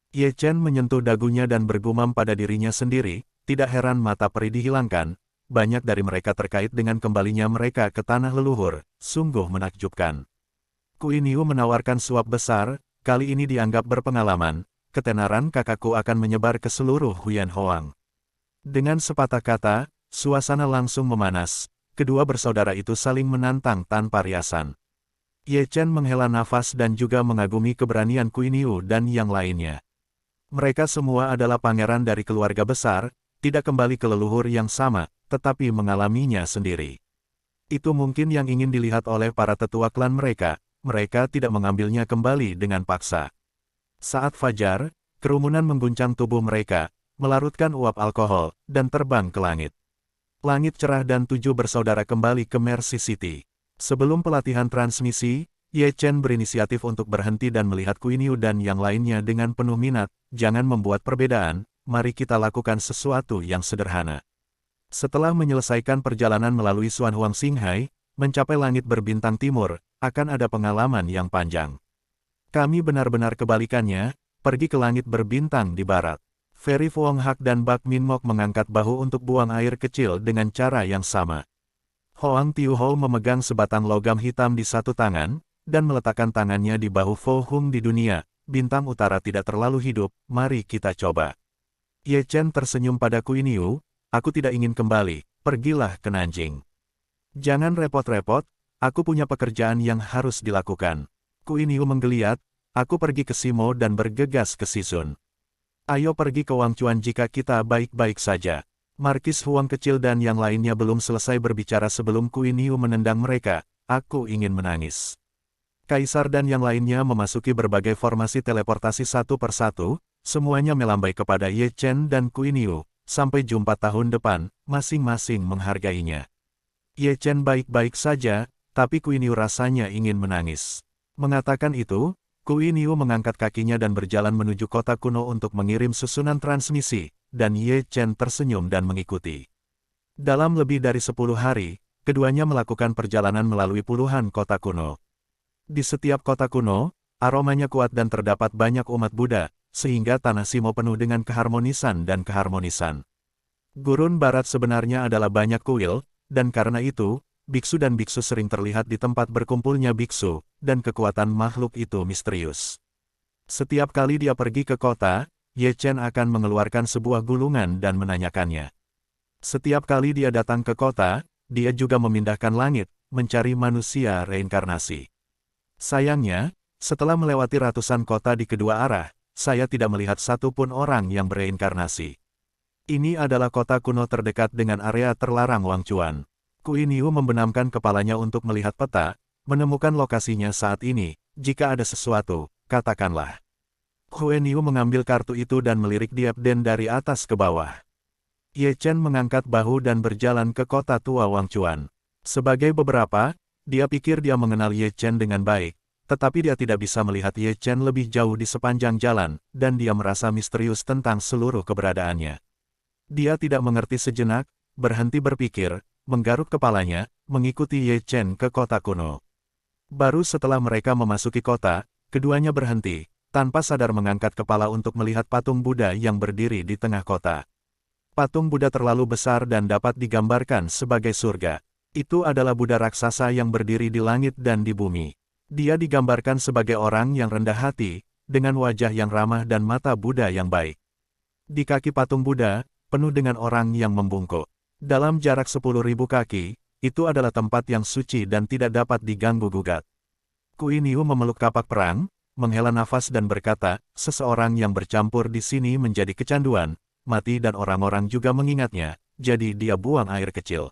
Ye Chen menyentuh dagunya dan bergumam pada dirinya sendiri, tidak heran mata peri dihilangkan, banyak dari mereka terkait dengan kembalinya mereka ke tanah leluhur, sungguh menakjubkan. Kuiniu menawarkan suap besar, kali ini dianggap berpengalaman, ketenaran kakakku akan menyebar ke seluruh Huyan Hoang. Dengan sepatah kata, suasana langsung memanas, kedua bersaudara itu saling menantang tanpa riasan. Ye Chen menghela nafas dan juga mengagumi keberanian Kuiniu dan yang lainnya. Mereka semua adalah pangeran dari keluarga besar, tidak kembali ke leluhur yang sama, tetapi mengalaminya sendiri. Itu mungkin yang ingin dilihat oleh para tetua klan mereka tidak mengambilnya kembali dengan paksa. Saat fajar, kerumunan mengguncang tubuh mereka, melarutkan uap alkohol, dan terbang ke langit. Langit cerah dan 7 bersaudara kembali ke Mercy City. Sebelum pelatihan transmisi, Ye Chen berinisiatif untuk berhenti dan melihat Kuiniu dan yang lainnya dengan penuh minat. Jangan membuat perbedaan, mari kita lakukan sesuatu yang sederhana. Setelah menyelesaikan perjalanan melalui Xuan Huang Xinghai, mencapai langit berbintang timur, akan ada pengalaman yang panjang. Kami benar-benar kebalikannya, pergi ke langit berbintang di barat. Feri Fuong Hak dan Bak Min Mok mengangkat bahu untuk buang air kecil dengan cara yang sama. Hoang Tiu Hou memegang sebatang logam hitam di satu tangan, dan meletakkan tangannya di bahu Fo Hung di dunia. Bintang utara tidak terlalu hidup, mari kita coba. Ye Chen tersenyum pada Kuiniu, aku tidak ingin kembali, pergilah ke Nanjing. Jangan repot-repot, aku punya pekerjaan yang harus dilakukan. Kuiniu menggeliat, aku pergi ke Simo dan bergegas ke Sisun. Ayo pergi ke Wangchuan jika kita baik-baik saja. Markis Huang kecil dan yang lainnya belum selesai berbicara sebelum Kuiniu menendang mereka, aku ingin menangis. Kaisar dan yang lainnya memasuki berbagai formasi teleportasi satu persatu, semuanya melambai kepada Ye Chen dan Kuiniu, sampai jumpa tahun depan, masing-masing menghargainya. Ye Chen baik-baik saja, tapi Kuiniu rasanya ingin menangis. Mengatakan itu, Kuiniu mengangkat kakinya dan berjalan menuju kota kuno untuk mengirim susunan transmisi, dan Ye Chen tersenyum dan mengikuti. Dalam lebih dari 10 hari, keduanya melakukan perjalanan melalui puluhan kota kuno. Di setiap kota kuno, aromanya kuat dan terdapat banyak umat Buddha, sehingga tanah Simo penuh dengan keharmonisan dan keharmonisan. Gurun Barat sebenarnya adalah banyak kuil, dan karena itu, biksu dan biksu sering terlihat di tempat berkumpulnya biksu, dan kekuatan makhluk itu misterius. Setiap kali dia pergi ke kota, Ye Chen akan mengeluarkan sebuah gulungan dan menanyakannya. Setiap kali dia datang ke kota, dia juga memindahkan langit, mencari manusia reinkarnasi. Sayangnya, setelah melewati ratusan kota di kedua arah, saya tidak melihat satupun orang yang bereinkarnasi. Ini adalah kota kuno terdekat dengan area terlarang Wangchuan. Kuiniu membenamkan kepalanya untuk melihat peta, menemukan lokasinya saat ini, jika ada sesuatu, katakanlah. Hueniu mengambil kartu itu dan melirik Diepden dari atas ke bawah. Ye Chen mengangkat bahu dan berjalan ke kota tua Wangchuan. Sebagai beberapa, dia pikir dia mengenal Ye Chen dengan baik, tetapi dia tidak bisa melihat Ye Chen lebih jauh di sepanjang jalan, dan dia merasa misterius tentang seluruh keberadaannya. Dia tidak mengerti sejenak, berhenti berpikir, menggaruk kepalanya, mengikuti Ye Chen ke kota kuno. Baru setelah mereka memasuki kota, keduanya berhenti, tanpa sadar mengangkat kepala untuk melihat patung Buddha yang berdiri di tengah kota. Patung Buddha terlalu besar dan dapat digambarkan sebagai surga. Itu adalah Buddha raksasa yang berdiri di langit dan di bumi. Dia digambarkan sebagai orang yang rendah hati, dengan wajah yang ramah dan mata Buddha yang baik. Di kaki patung Buddha, penuh dengan orang yang membungkuk. Dalam jarak 10.000 kaki, itu adalah tempat yang suci dan tidak dapat diganggu-gugat. Kuiniu memeluk kapak perang, menghela nafas dan berkata, seseorang yang bercampur di sini menjadi kecanduan, mati dan orang-orang juga mengingatnya, jadi dia buang air kecil.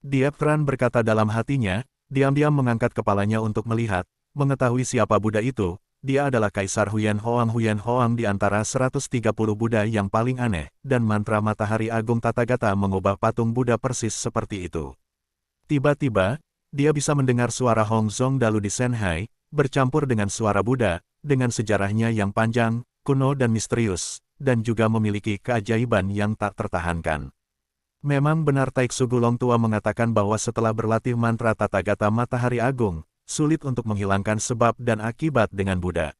Dieptran berkata dalam hatinya, diam-diam mengangkat kepalanya untuk melihat, mengetahui siapa Buddha itu, dia adalah Kaisar Huyan Hoang di antara 130 Buddha yang paling aneh, dan mantra Matahari Agung Tathagata mengubah patung Buddha persis seperti itu. Tiba-tiba, dia bisa mendengar suara Hong Zong Dalu di Shanghai, bercampur dengan suara Buddha, dengan sejarahnya yang panjang, kuno dan misterius, dan juga memiliki keajaiban yang tak tertahankan. Memang benar Taiksu Gulong Tua mengatakan bahwa setelah berlatih mantra Tathagata Matahari Agung, sulit untuk menghilangkan sebab dan akibat dengan Buddha.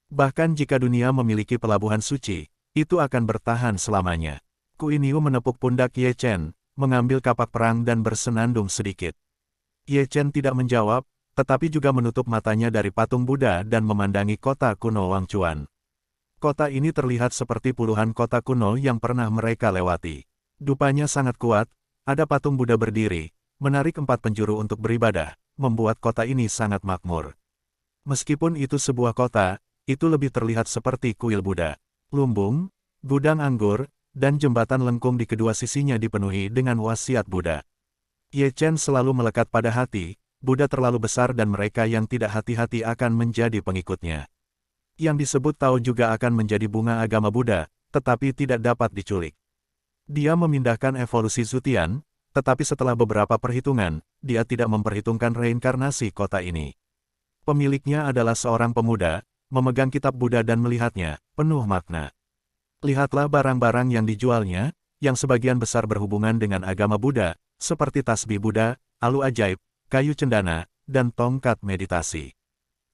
Bahkan jika dunia memiliki pelabuhan suci, itu akan bertahan selamanya. Kuiniu menepuk pundak Ye Chen, mengambil kapak perang dan bersenandung sedikit. Ye Chen tidak menjawab, tetapi juga menutup matanya dari patung Buddha dan memandangi kota kuno Wangchuan. Kota ini terlihat seperti puluhan kota kuno yang pernah mereka lewati. Dupanya sangat kuat, ada patung Buddha berdiri, menarik 4 penjuru untuk beribadah, membuat kota ini sangat makmur. Meskipun itu sebuah kota, itu lebih terlihat seperti kuil Buddha. Lumbung, gudang anggur, dan jembatan lengkung di kedua sisinya dipenuhi dengan wasiat Buddha. Ye Chen selalu melekat pada hati, Buddha terlalu besar dan mereka yang tidak hati-hati akan menjadi pengikutnya. Yang disebut Tao juga akan menjadi bunga agama Buddha, tetapi tidak dapat diculik. Dia memindahkan evolusi Zutian, tetapi setelah beberapa perhitungan, dia tidak memperhitungkan reinkarnasi kota ini. Pemiliknya adalah seorang pemuda, memegang kitab Buddha dan melihatnya, penuh makna. Lihatlah barang-barang yang dijualnya, yang sebagian besar berhubungan dengan agama Buddha, seperti tasbih Buddha, alu ajaib, kayu cendana, dan tongkat meditasi.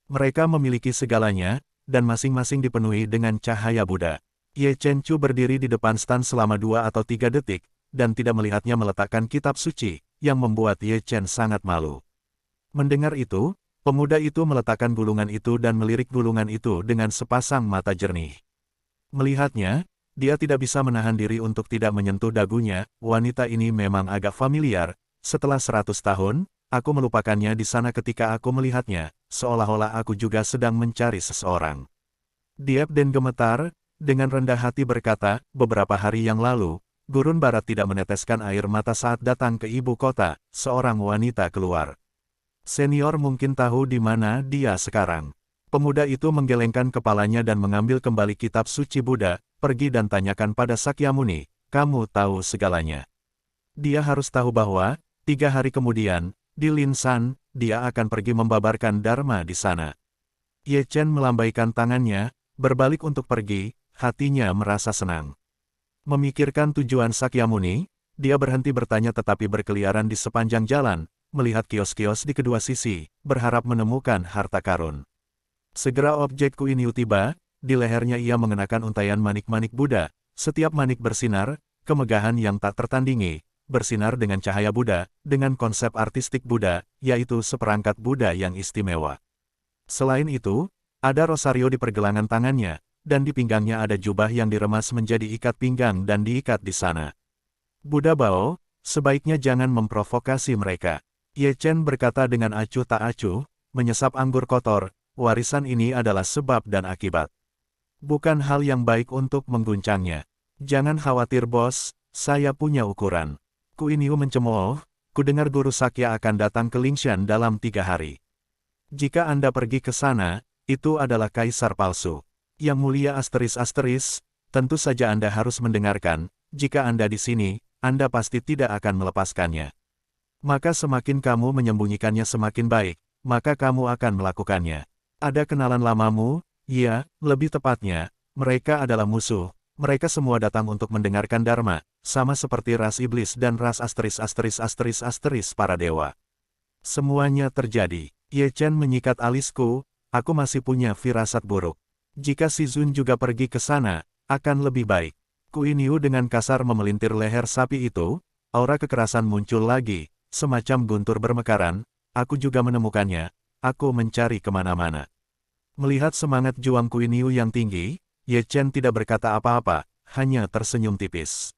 Mereka memiliki segalanya, dan masing-masing dipenuhi dengan cahaya Buddha. Ye Chen Chu berdiri di depan stan selama 2 atau 3 detik, dan tidak melihatnya meletakkan kitab suci, yang membuat Ye Chen sangat malu. Mendengar itu, pemuda itu meletakkan gulungan itu dan melirik gulungan itu dengan sepasang mata jernih. Melihatnya, dia tidak bisa menahan diri untuk tidak menyentuh dagunya. Wanita ini memang agak familiar. Setelah 100 tahun, aku melupakannya di sana ketika aku melihatnya, seolah-olah aku juga sedang mencari seseorang. Diep Den gemetar, dengan rendah hati berkata, beberapa hari yang lalu, Gurun Barat tidak meneteskan air mata saat datang ke ibu kota. Seorang wanita keluar. Senior mungkin tahu di mana dia sekarang. Pemuda itu menggelengkan kepalanya dan mengambil kembali kitab suci Buddha, pergi dan tanyakan pada Sakyamuni, kamu tahu segalanya. Dia harus tahu bahwa, 3 hari kemudian, di Linsan, dia akan pergi membabarkan Dharma di sana. Ye Chen melambaikan tangannya, berbalik untuk pergi, hatinya merasa senang. Memikirkan tujuan Sakyamuni, dia berhenti bertanya tetapi berkeliaran di sepanjang jalan, melihat kios-kios di kedua sisi, berharap menemukan harta karun. Segera objek Kuiniu tiba, di lehernya ia mengenakan untaian manik-manik Buddha, setiap manik bersinar, kemegahan yang tak tertandingi, bersinar dengan cahaya Buddha, dengan konsep artistik Buddha, yaitu seperangkat Buddha yang istimewa. Selain itu, ada rosario di pergelangan tangannya, dan di pinggangnya ada jubah yang diremas menjadi ikat pinggang dan diikat di sana. Buddha Bao, sebaiknya jangan memprovokasi mereka. Ye Chen berkata dengan acuh tak acuh, menyesap anggur kotor, warisan ini adalah sebab dan akibat. Bukan hal yang baik untuk mengguncangnya. Jangan khawatir bos, saya punya ukuran. Kuiniu mencemooh, kudengar Guru Sakya akan datang ke Lingshan dalam 3 hari. Jika Anda pergi ke sana, itu adalah kaisar palsu. Yang mulia asteris-asteris, tentu saja Anda harus mendengarkan, jika Anda di sini, Anda pasti tidak akan melepaskannya. Maka semakin kamu menyembunyikannya semakin baik, maka kamu akan melakukannya. Ada kenalan lamamu, ya, lebih tepatnya, mereka adalah musuh. Mereka semua datang untuk mendengarkan Dharma, sama seperti ras iblis dan ras asteris para dewa. Semuanya terjadi. Ye Chen menyikat alisku, aku masih punya firasat buruk. Jika si Zun juga pergi ke sana, akan lebih baik. Kuiniu dengan kasar memelintir leher sapi itu, aura kekerasan muncul lagi, semacam guntur bermekaran, aku juga menemukannya, aku mencari kemana-mana. Melihat semangat juang Kuiniu yang tinggi, Ye Chen tidak berkata apa-apa, hanya tersenyum tipis.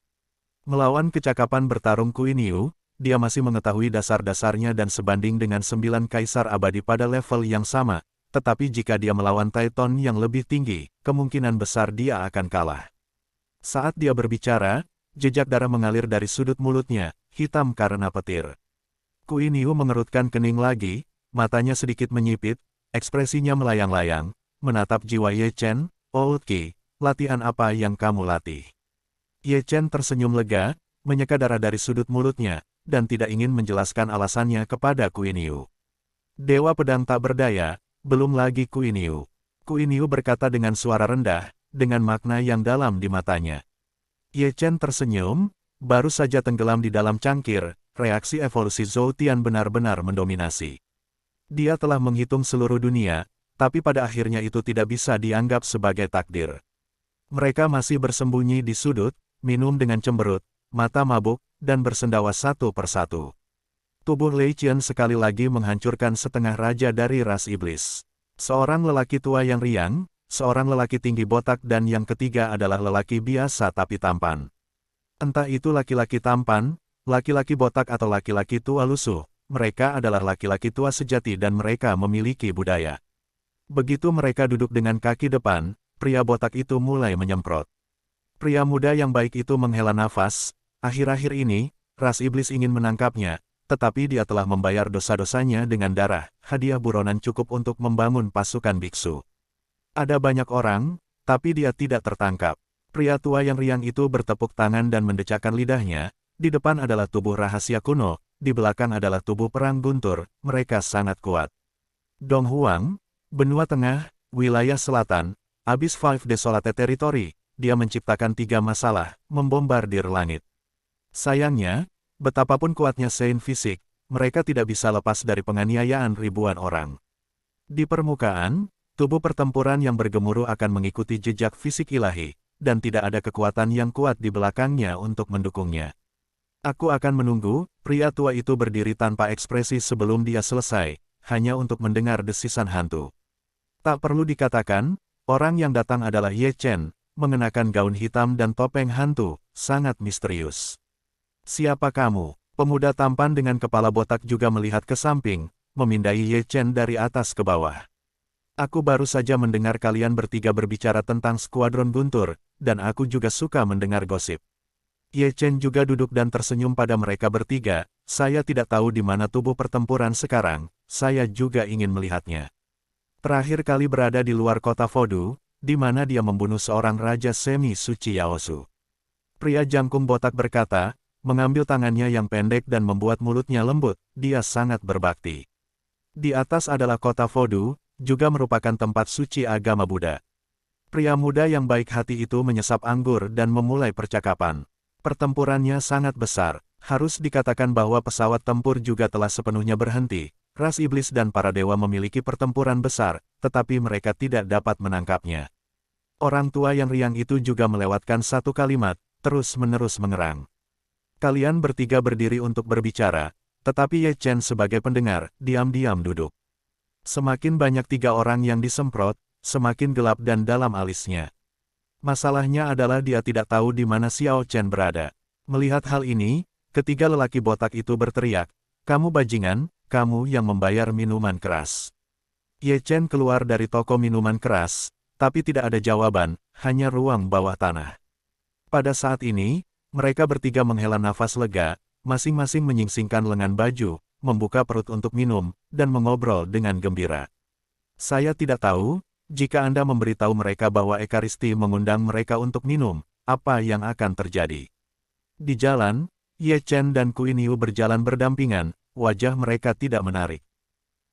Melawan kecakapan bertarung Kuiniu, dia masih mengetahui dasar-dasarnya dan sebanding dengan 9 kaisar abadi pada level yang sama, tetapi jika dia melawan Titan yang lebih tinggi, kemungkinan besar dia akan kalah. Saat dia berbicara, jejak darah mengalir dari sudut mulutnya, hitam karena petir. Kuiniu mengerutkan kening lagi, matanya sedikit menyipit, ekspresinya melayang-layang, menatap jiwa Ye Chen. Old Qi, latihan apa yang kamu latih? Ye Chen tersenyum lega, menyeka darah dari sudut mulutnya, dan tidak ingin menjelaskan alasannya kepada Kuiniu. Dewa pedang tak berdaya, belum lagi Kuiniu. Kuiniu berkata dengan suara rendah, dengan makna yang dalam di matanya. Ye Chen tersenyum, baru saja tenggelam di dalam cangkir, reaksi evolusi Zhou Tian benar-benar mendominasi. Dia telah menghitung seluruh dunia, tapi pada akhirnya itu tidak bisa dianggap sebagai takdir. Mereka masih bersembunyi di sudut, minum dengan cemberut, mata mabuk, dan bersendawa satu persatu. Tubuh Lei Qian sekali lagi menghancurkan setengah raja dari ras iblis. Seorang lelaki tua yang riang, seorang lelaki tinggi botak dan yang ketiga adalah lelaki biasa tapi tampan. Entah itu laki-laki tampan, laki-laki botak atau laki-laki tua lusuh, mereka adalah laki-laki tua sejati dan mereka memiliki budaya. Begitu mereka duduk dengan kaki depan, pria botak itu mulai menyemprot. Pria muda yang baik itu menghela nafas, akhir-akhir ini, ras iblis ingin menangkapnya, tetapi dia telah membayar dosa-dosanya dengan darah, hadiah buronan cukup untuk membangun pasukan biksu. Ada banyak orang, tapi dia tidak tertangkap. Pria tua yang riang itu bertepuk tangan dan mendecakkan lidahnya, di depan adalah tubuh rahasia kuno, di belakang adalah tubuh perang guntur, mereka sangat kuat. Dong Huang, Benua Tengah, Wilayah Selatan, Abyss 5 Desolate Territory, dia menciptakan 3 masalah, membombardir langit. Sayangnya, betapapun kuatnya Sein fisik, mereka tidak bisa lepas dari penganiayaan ribuan orang. Di permukaan, tubuh pertempuran yang bergemuruh akan mengikuti jejak fisik ilahi, dan tidak ada kekuatan yang kuat di belakangnya untuk mendukungnya. Aku akan menunggu, pria tua itu berdiri tanpa ekspresi sebelum dia selesai, hanya untuk mendengar desisan hantu. Tak perlu dikatakan, orang yang datang adalah Ye Chen, mengenakan gaun hitam dan topeng hantu, sangat misterius. Siapa kamu? Pemuda tampan dengan kepala botak juga melihat ke samping, memindai Ye Chen dari atas ke bawah. Aku baru saja mendengar kalian bertiga berbicara tentang skuadron guntur, dan aku juga suka mendengar gosip. Ye Chen juga duduk dan tersenyum pada mereka bertiga, saya tidak tahu di mana tubuh pertempuran sekarang, saya juga ingin melihatnya. Terakhir kali berada di luar kota Vodu, di mana dia membunuh seorang raja semi-suci Yaosu. Pria jangkung botak berkata, mengambil tangannya yang pendek dan membuat mulutnya lembut, dia sangat berbakti. Di atas adalah kota Vodu, juga merupakan tempat suci agama Buddha. Pria muda yang baik hati itu menyesap anggur dan memulai percakapan. Pertempurannya sangat besar, harus dikatakan bahwa pesawat tempur juga telah sepenuhnya berhenti. Ras iblis dan para dewa memiliki pertempuran besar, tetapi mereka tidak dapat menangkapnya. Orang tua yang riang itu juga melewatkan satu kalimat, terus-menerus mengerang. Kalian bertiga berdiri untuk berbicara, tetapi Ye Chen sebagai pendengar, diam-diam duduk. Semakin banyak 3 orang yang disemprot, semakin gelap dan dalam alisnya. Masalahnya adalah dia tidak tahu di mana Xiao Chen berada. Melihat hal ini, ketiga lelaki botak itu berteriak, kamu bajingan, kamu yang membayar minuman keras. Ye Chen keluar dari toko minuman keras, tapi tidak ada jawaban, hanya ruang bawah tanah. Pada saat ini, mereka bertiga menghela nafas lega, masing-masing menyingsingkan lengan baju, membuka perut untuk minum, dan mengobrol dengan gembira. Saya tidak tahu, jika Anda memberitahu mereka bahwa Ekaristi mengundang mereka untuk minum, apa yang akan terjadi? Di jalan, Ye Chen dan Kuin Yu berjalan berdampingan, wajah mereka tidak menarik.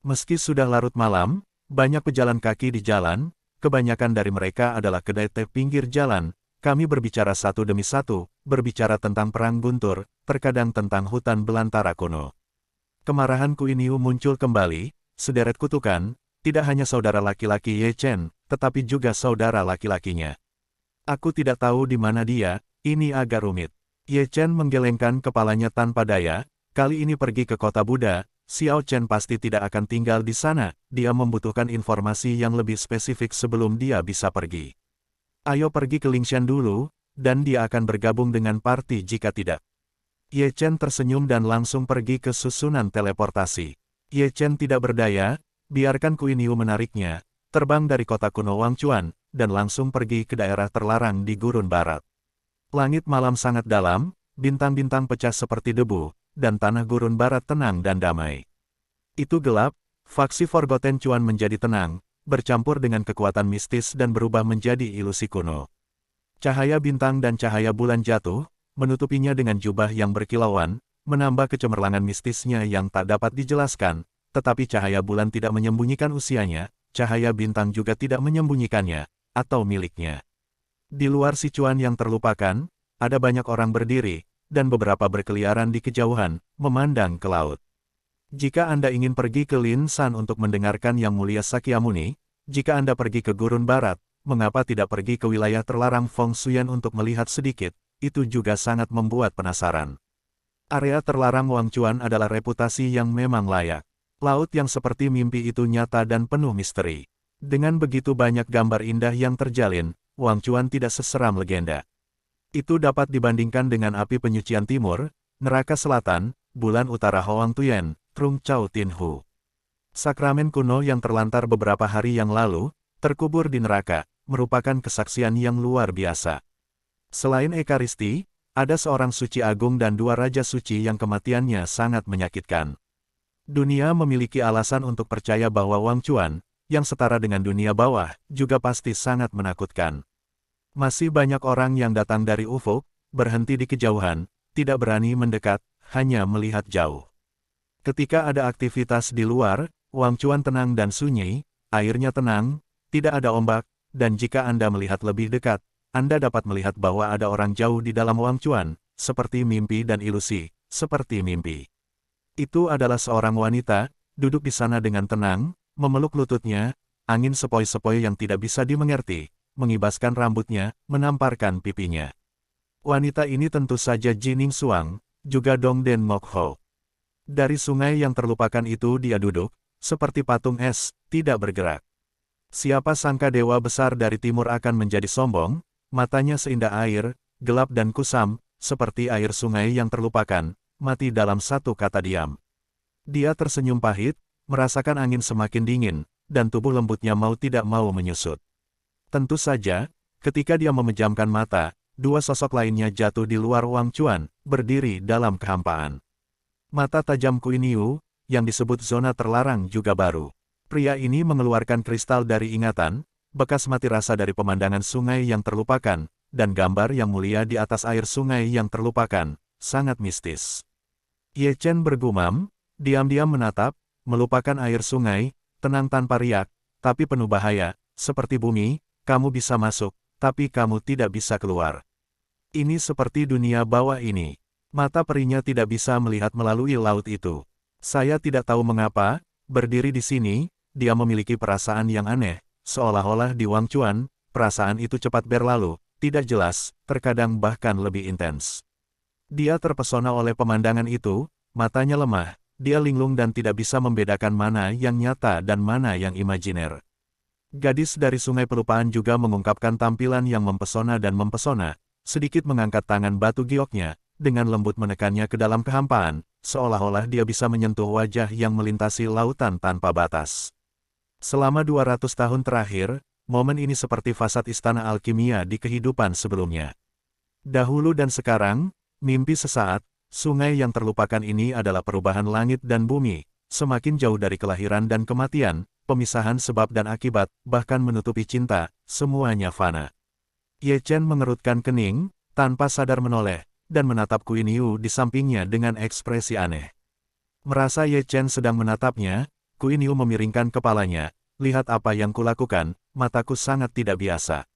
Meski sudah larut malam, banyak pejalan kaki di jalan, kebanyakan dari mereka adalah kedai teh pinggir jalan. Kami berbicara satu demi satu, berbicara tentang perang guntur, terkadang tentang hutan belantara kuno. Kemarahan Kuin Yu muncul kembali, sederet kutukan, tidak hanya saudara laki-laki Ye Chen, tetapi juga saudara laki-lakinya. Aku tidak tahu di mana dia, ini agak rumit. Ye Chen menggelengkan kepalanya tanpa daya, kali ini pergi ke kota Buddha, Xiao Chen pasti tidak akan tinggal di sana, dia membutuhkan informasi yang lebih spesifik sebelum dia bisa pergi. Ayo pergi ke Lingshan dulu, dan dia akan bergabung dengan party jika tidak. Ye Chen tersenyum dan langsung pergi ke susunan teleportasi. Ye Chen tidak berdaya, biarkan Kuin Yu menariknya, terbang dari kota kuno Wangchuan, dan langsung pergi ke daerah terlarang di gurun barat. Langit malam sangat dalam, bintang-bintang pecah seperti debu, dan tanah gurun barat tenang dan damai. Itu gelap, faksi Forgotten Chuan menjadi tenang, bercampur dengan kekuatan mistis dan berubah menjadi ilusi kuno. Cahaya bintang dan cahaya bulan jatuh, menutupinya dengan jubah yang berkilauan, menambah kecemerlangan mistisnya yang tak dapat dijelaskan, tetapi cahaya bulan tidak menyembunyikan usianya, cahaya bintang juga tidak menyembunyikannya, atau miliknya. Di luar si Chuan yang terlupakan, ada banyak orang berdiri, dan beberapa berkeliaran di kejauhan, memandang ke laut. Jika Anda ingin pergi ke Lin San untuk mendengarkan Yang Mulia Sakyamuni, jika Anda pergi ke gurun barat, mengapa tidak pergi ke wilayah terlarang Feng Shuyan untuk melihat sedikit, itu juga sangat membuat penasaran. Area terlarang Wangchuan adalah reputasi yang memang layak. Laut yang seperti mimpi itu nyata dan penuh misteri. Dengan begitu banyak gambar indah yang terjalin, Wangchuan tidak seseram legenda. Itu dapat dibandingkan dengan api penyucian timur, neraka selatan, bulan utara Hoang Tuyen, Trung Chao Tin Hu. Sakramen kuno yang terlantar beberapa hari yang lalu, terkubur di neraka, merupakan kesaksian yang luar biasa. Selain Ekaristi, ada seorang suci agung dan dua raja suci yang kematiannya sangat menyakitkan. Dunia memiliki alasan untuk percaya bahwa Wangchuan, yang setara dengan dunia bawah, juga pasti sangat menakutkan. Masih banyak orang yang datang dari ufuk, berhenti di kejauhan, tidak berani mendekat, hanya melihat jauh. Ketika ada aktivitas di luar, Wangchuan tenang dan sunyi, airnya tenang, tidak ada ombak, dan jika Anda melihat lebih dekat, Anda dapat melihat bahwa ada orang jauh di dalam Wangchuan, seperti mimpi dan ilusi, seperti mimpi. Itu adalah seorang wanita, duduk di sana dengan tenang, memeluk lututnya, angin sepoi-sepoi yang tidak bisa dimengerti, mengibaskan rambutnya, menamparkan pipinya. Wanita ini tentu saja Jining Suang, juga Dongden Mokho. Dari sungai yang terlupakan itu dia duduk, seperti patung es, tidak bergerak. Siapa sangka dewa besar dari timur akan menjadi sombong, matanya seindah air, gelap dan kusam, seperti air sungai yang terlupakan, mati dalam satu kata diam. Dia tersenyum pahit, merasakan angin semakin dingin, dan tubuh lembutnya mau tidak mau menyusut. Tentu saja, ketika dia memejamkan mata, dua sosok lainnya jatuh di luar Wangchuan, berdiri dalam kehampaan. Mata tajam Kuiniu, yang disebut zona terlarang juga baru. Pria ini mengeluarkan kristal dari ingatan, bekas mati rasa dari pemandangan sungai yang terlupakan, dan gambar yang mulia di atas air sungai yang terlupakan, sangat mistis. Ye Chen bergumam, diam-diam menatap, melupakan air sungai, tenang tanpa riak, tapi penuh bahaya, seperti bumi. Kamu bisa masuk, tapi kamu tidak bisa keluar. Ini seperti dunia bawah ini. Mata perinya tidak bisa melihat melalui laut itu. Saya tidak tahu mengapa, berdiri di sini, dia memiliki perasaan yang aneh, seolah-olah di Wangchuan, perasaan itu cepat berlalu, tidak jelas, terkadang bahkan lebih intens. Dia terpesona oleh pemandangan itu, matanya lemah, dia linglung dan tidak bisa membedakan mana yang nyata dan mana yang imajiner. Gadis dari Sungai Pelupaan juga mengungkapkan tampilan yang mempesona dan mempesona, sedikit mengangkat tangan batu gioknya, dengan lembut menekannya ke dalam kehampaan, seolah-olah dia bisa menyentuh wajah yang melintasi lautan tanpa batas. Selama 200 tahun terakhir, momen ini seperti fasad istana alkimia di kehidupan sebelumnya. Dahulu dan sekarang, mimpi sesaat, sungai yang terlupakan ini adalah perubahan langit dan bumi, semakin jauh dari kelahiran dan kematian, pemisahan sebab dan akibat, bahkan menutupi cinta, semuanya fana. Ye Chen mengerutkan kening, tanpa sadar menoleh, dan menatap Kuiniu di sampingnya dengan ekspresi aneh. Merasa Ye Chen sedang menatapnya, Kuiniu memiringkan kepalanya, lihat apa yang kulakukan, mataku sangat tidak biasa.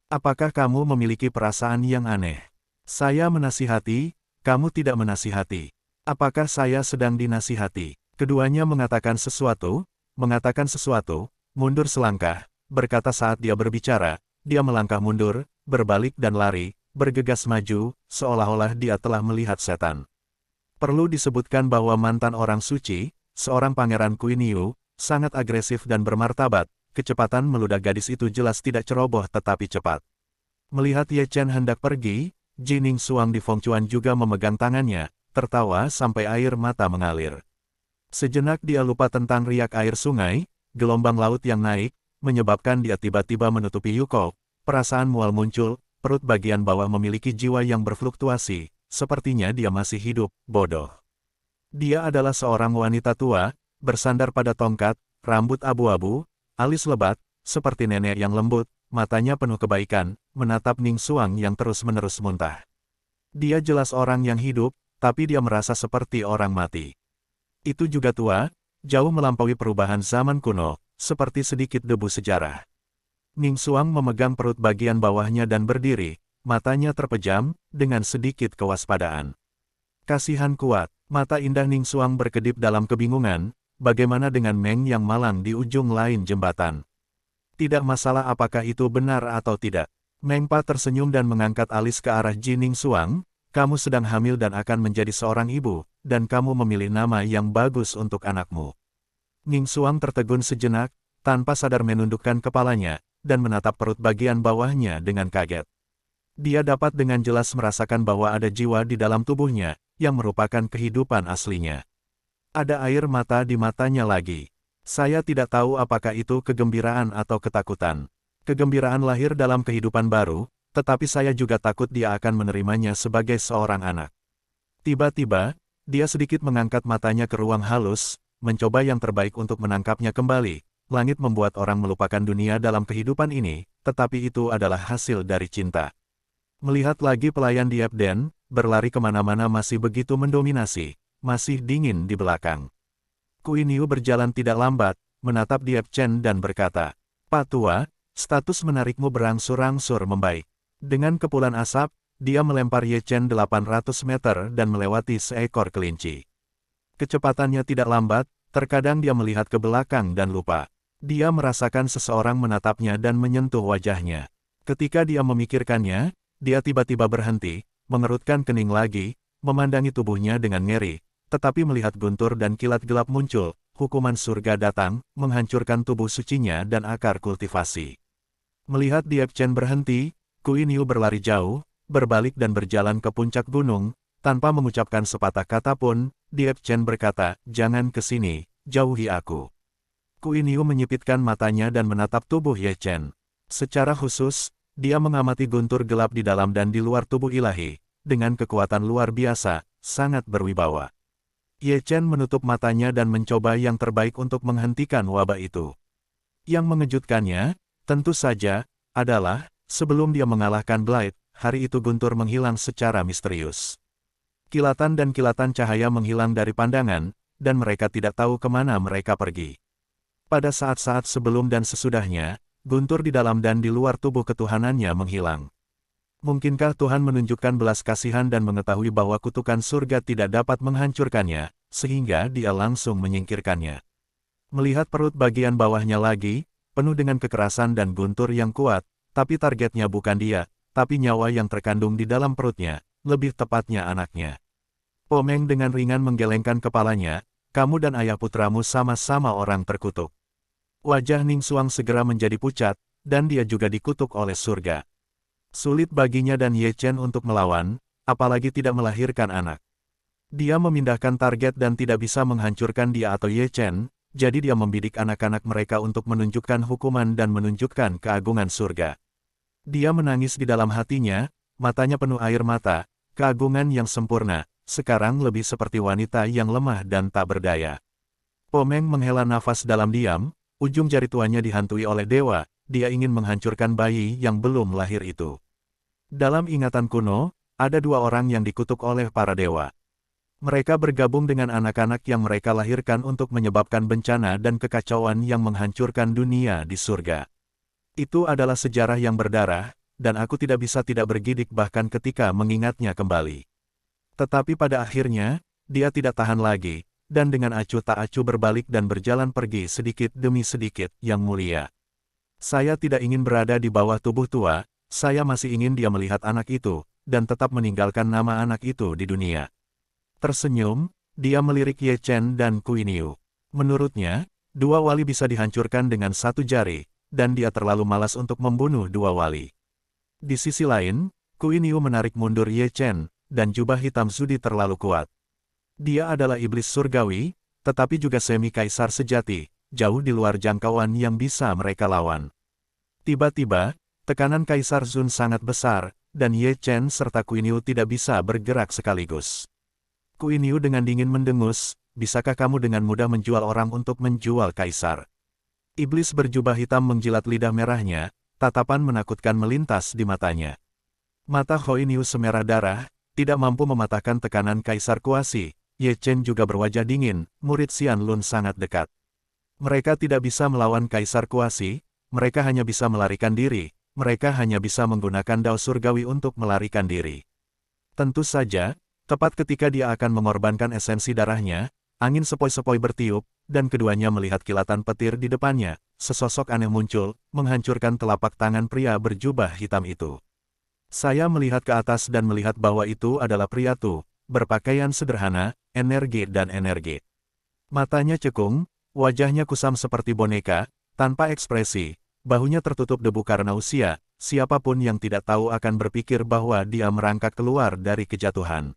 Apakah kamu memiliki perasaan yang aneh? Saya menasihati, kamu tidak menasihati. Apakah saya sedang dinasihati? Keduanya mengatakan sesuatu, mundur selangkah, berkata saat dia berbicara, dia melangkah mundur, berbalik dan lari, bergegas maju, seolah-olah dia telah melihat setan. Perlu disebutkan bahwa mantan orang suci, seorang pangeran Kuiniu, sangat agresif dan bermartabat, kecepatan meludah gadis itu jelas tidak ceroboh tetapi cepat. Melihat Ye Chen hendak pergi, Jining Suang di Fengchuan juga memegang tangannya, tertawa sampai air mata mengalir. Sejenak dia lupa tentang riak air sungai, gelombang laut yang naik, menyebabkan dia tiba-tiba menutupi Yuko. Perasaan mual muncul, perut bagian bawah memiliki jiwa yang berfluktuasi, sepertinya dia masih hidup, bodoh. Dia adalah seorang wanita tua, bersandar pada tongkat, rambut abu-abu, alis lebat, seperti nenek yang lembut, matanya penuh kebaikan, menatap Ning Suang yang terus-menerus muntah. Dia jelas orang yang hidup, tapi dia merasa seperti orang mati. Itu juga tua, jauh melampaui perubahan zaman kuno, seperti sedikit debu sejarah. Ning Suang memegang perut bagian bawahnya dan berdiri, matanya terpejam, dengan sedikit kewaspadaan. Kasihan kuat, mata indah Ning Suang berkedip dalam kebingungan, bagaimana dengan Meng yang malang di ujung lain jembatan. Tidak masalah apakah itu benar atau tidak. Meng Pa tersenyum dan mengangkat alis ke arah Jining Suang, kamu sedang hamil dan akan menjadi seorang ibu, dan kamu memilih nama yang bagus untuk anakmu. Ning Xuang tertegun sejenak, tanpa sadar menundukkan kepalanya, dan menatap perut bagian bawahnya dengan kaget. Dia dapat dengan jelas merasakan bahwa ada jiwa di dalam tubuhnya, yang merupakan kehidupan aslinya. Ada air mata di matanya lagi. Saya tidak tahu apakah itu kegembiraan atau ketakutan. Kegembiraan lahir dalam kehidupan baru, tetapi saya juga takut dia akan menerimanya sebagai seorang anak. Tiba-tiba, dia sedikit mengangkat matanya ke ruang halus, mencoba yang terbaik untuk menangkapnya kembali. Langit membuat orang melupakan dunia dalam kehidupan ini, tetapi itu adalah hasil dari cinta. Melihat lagi pelayan Diepden, berlari kemana-mana masih begitu mendominasi, masih dingin di belakang. Kuiniu berjalan tidak lambat, menatap Diepchen dan berkata, "Pak Tua, status menarikmu berangsur-angsur membaik." Dengan kepulan asap, dia melempar Ye Chen 800 meter dan melewati seekor kelinci. Kecepatannya tidak lambat, terkadang dia melihat ke belakang dan lupa. Dia merasakan seseorang menatapnya dan menyentuh wajahnya. Ketika dia memikirkannya, dia tiba-tiba berhenti, mengerutkan kening lagi, memandangi tubuhnya dengan ngeri, tetapi melihat guntur dan kilat gelap muncul, hukuman surga datang, menghancurkan tubuh sucinya dan akar kultivasi. Melihat Diepchen berhenti, Kuiniu berlari jauh, berbalik dan berjalan ke puncak gunung, tanpa mengucapkan sepatah kata pun, Diepchen berkata, "Jangan ke sini, jauhi aku." Kuiniu menyipitkan matanya dan menatap tubuh Ye Chen. Secara khusus, dia mengamati guntur gelap di dalam dan di luar tubuh ilahi, dengan kekuatan luar biasa, sangat berwibawa. Ye Chen menutup matanya dan mencoba yang terbaik untuk menghentikan wabah itu. Yang mengejutkannya, tentu saja, adalah, sebelum dia mengalahkan Blight, hari itu guntur menghilang secara misterius. Kilatan dan kilatan cahaya menghilang dari pandangan, dan mereka tidak tahu kemana mereka pergi. Pada saat-saat sebelum dan sesudahnya, guntur di dalam dan di luar tubuh ketuhanannya menghilang. Mungkinkah Tuhan menunjukkan belas kasihan dan mengetahui bahwa kutukan surga tidak dapat menghancurkannya, sehingga dia langsung menyingkirkannya. Melihat perut bagian bawahnya lagi, penuh dengan kekerasan dan guntur yang kuat, tapi targetnya bukan dia, tapi nyawa yang terkandung di dalam perutnya, lebih tepatnya anaknya. Po Meng dengan ringan menggelengkan kepalanya, "Kamu dan ayah putramu sama-sama orang terkutuk." Wajah Ning Xuang segera menjadi pucat, dan dia juga dikutuk oleh surga. Sulit baginya dan Ye Chen untuk melawan, apalagi tidak melahirkan anak. Dia memindahkan target dan tidak bisa menghancurkan dia atau Ye Chen, jadi dia membidik anak-anak mereka untuk menunjukkan hukuman dan menunjukkan keagungan surga. Dia menangis di dalam hatinya, matanya penuh air mata, keagungan yang sempurna, sekarang lebih seperti wanita yang lemah dan tak berdaya. Po Meng menghela nafas dalam diam, ujung jari tuanya dihantui oleh dewa, dia ingin menghancurkan bayi yang belum lahir itu. Dalam ingatan kuno, ada dua orang yang dikutuk oleh para dewa. Mereka bergabung dengan anak-anak yang mereka lahirkan untuk menyebabkan bencana dan kekacauan yang menghancurkan dunia di surga. Itu adalah sejarah yang berdarah, dan aku tidak bisa tidak bergidik bahkan ketika mengingatnya kembali. Tetapi pada akhirnya, dia tidak tahan lagi, dan dengan acuh tak acuh berbalik dan berjalan pergi sedikit demi sedikit, Yang Mulia. Saya tidak ingin berada di bawah tubuh tua, saya masih ingin dia melihat anak itu, dan tetap meninggalkan nama anak itu di dunia. Tersenyum, dia melirik Ye Chen dan Kuiniu. Menurutnya, dua wali bisa dihancurkan dengan satu jari, dan dia terlalu malas untuk membunuh dua wali. Di sisi lain, Kuiniu menarik mundur Ye Chen, dan jubah hitam Zudi terlalu kuat. Dia adalah iblis surgawi, tetapi juga semi-kaisar sejati, jauh di luar jangkauan yang bisa mereka lawan. Tiba-tiba, tekanan Kaisar Zun sangat besar, dan Ye Chen serta Kuiniu tidak bisa bergerak sekaligus. Kuiniu dengan dingin mendengus, "Bisakah kamu dengan mudah menjual orang untuk menjual Kaisar?" Iblis berjubah hitam menjilat lidah merahnya, tatapan menakutkan melintas di matanya. Mata Kuiniu semerah darah, tidak mampu mematahkan tekanan Kaisar Kuasi. Ye Chen juga berwajah dingin, murid Xian Lun sangat dekat. Mereka tidak bisa melawan Kaisar Kuasi, mereka hanya bisa melarikan diri, mereka hanya bisa menggunakan dao surgawi untuk melarikan diri. Tentu saja, tepat ketika dia akan mengorbankan esensi darahnya, angin sepoi-sepoi bertiup, dan keduanya melihat kilatan petir di depannya, sesosok aneh muncul, menghancurkan telapak tangan pria berjubah hitam itu. Saya melihat ke atas dan melihat bahwa itu adalah pria tua, berpakaian sederhana, energi. Matanya cekung, wajahnya kusam seperti boneka, tanpa ekspresi, bahunya tertutup debu karena usia, siapapun yang tidak tahu akan berpikir bahwa dia merangkak keluar dari kejatuhan.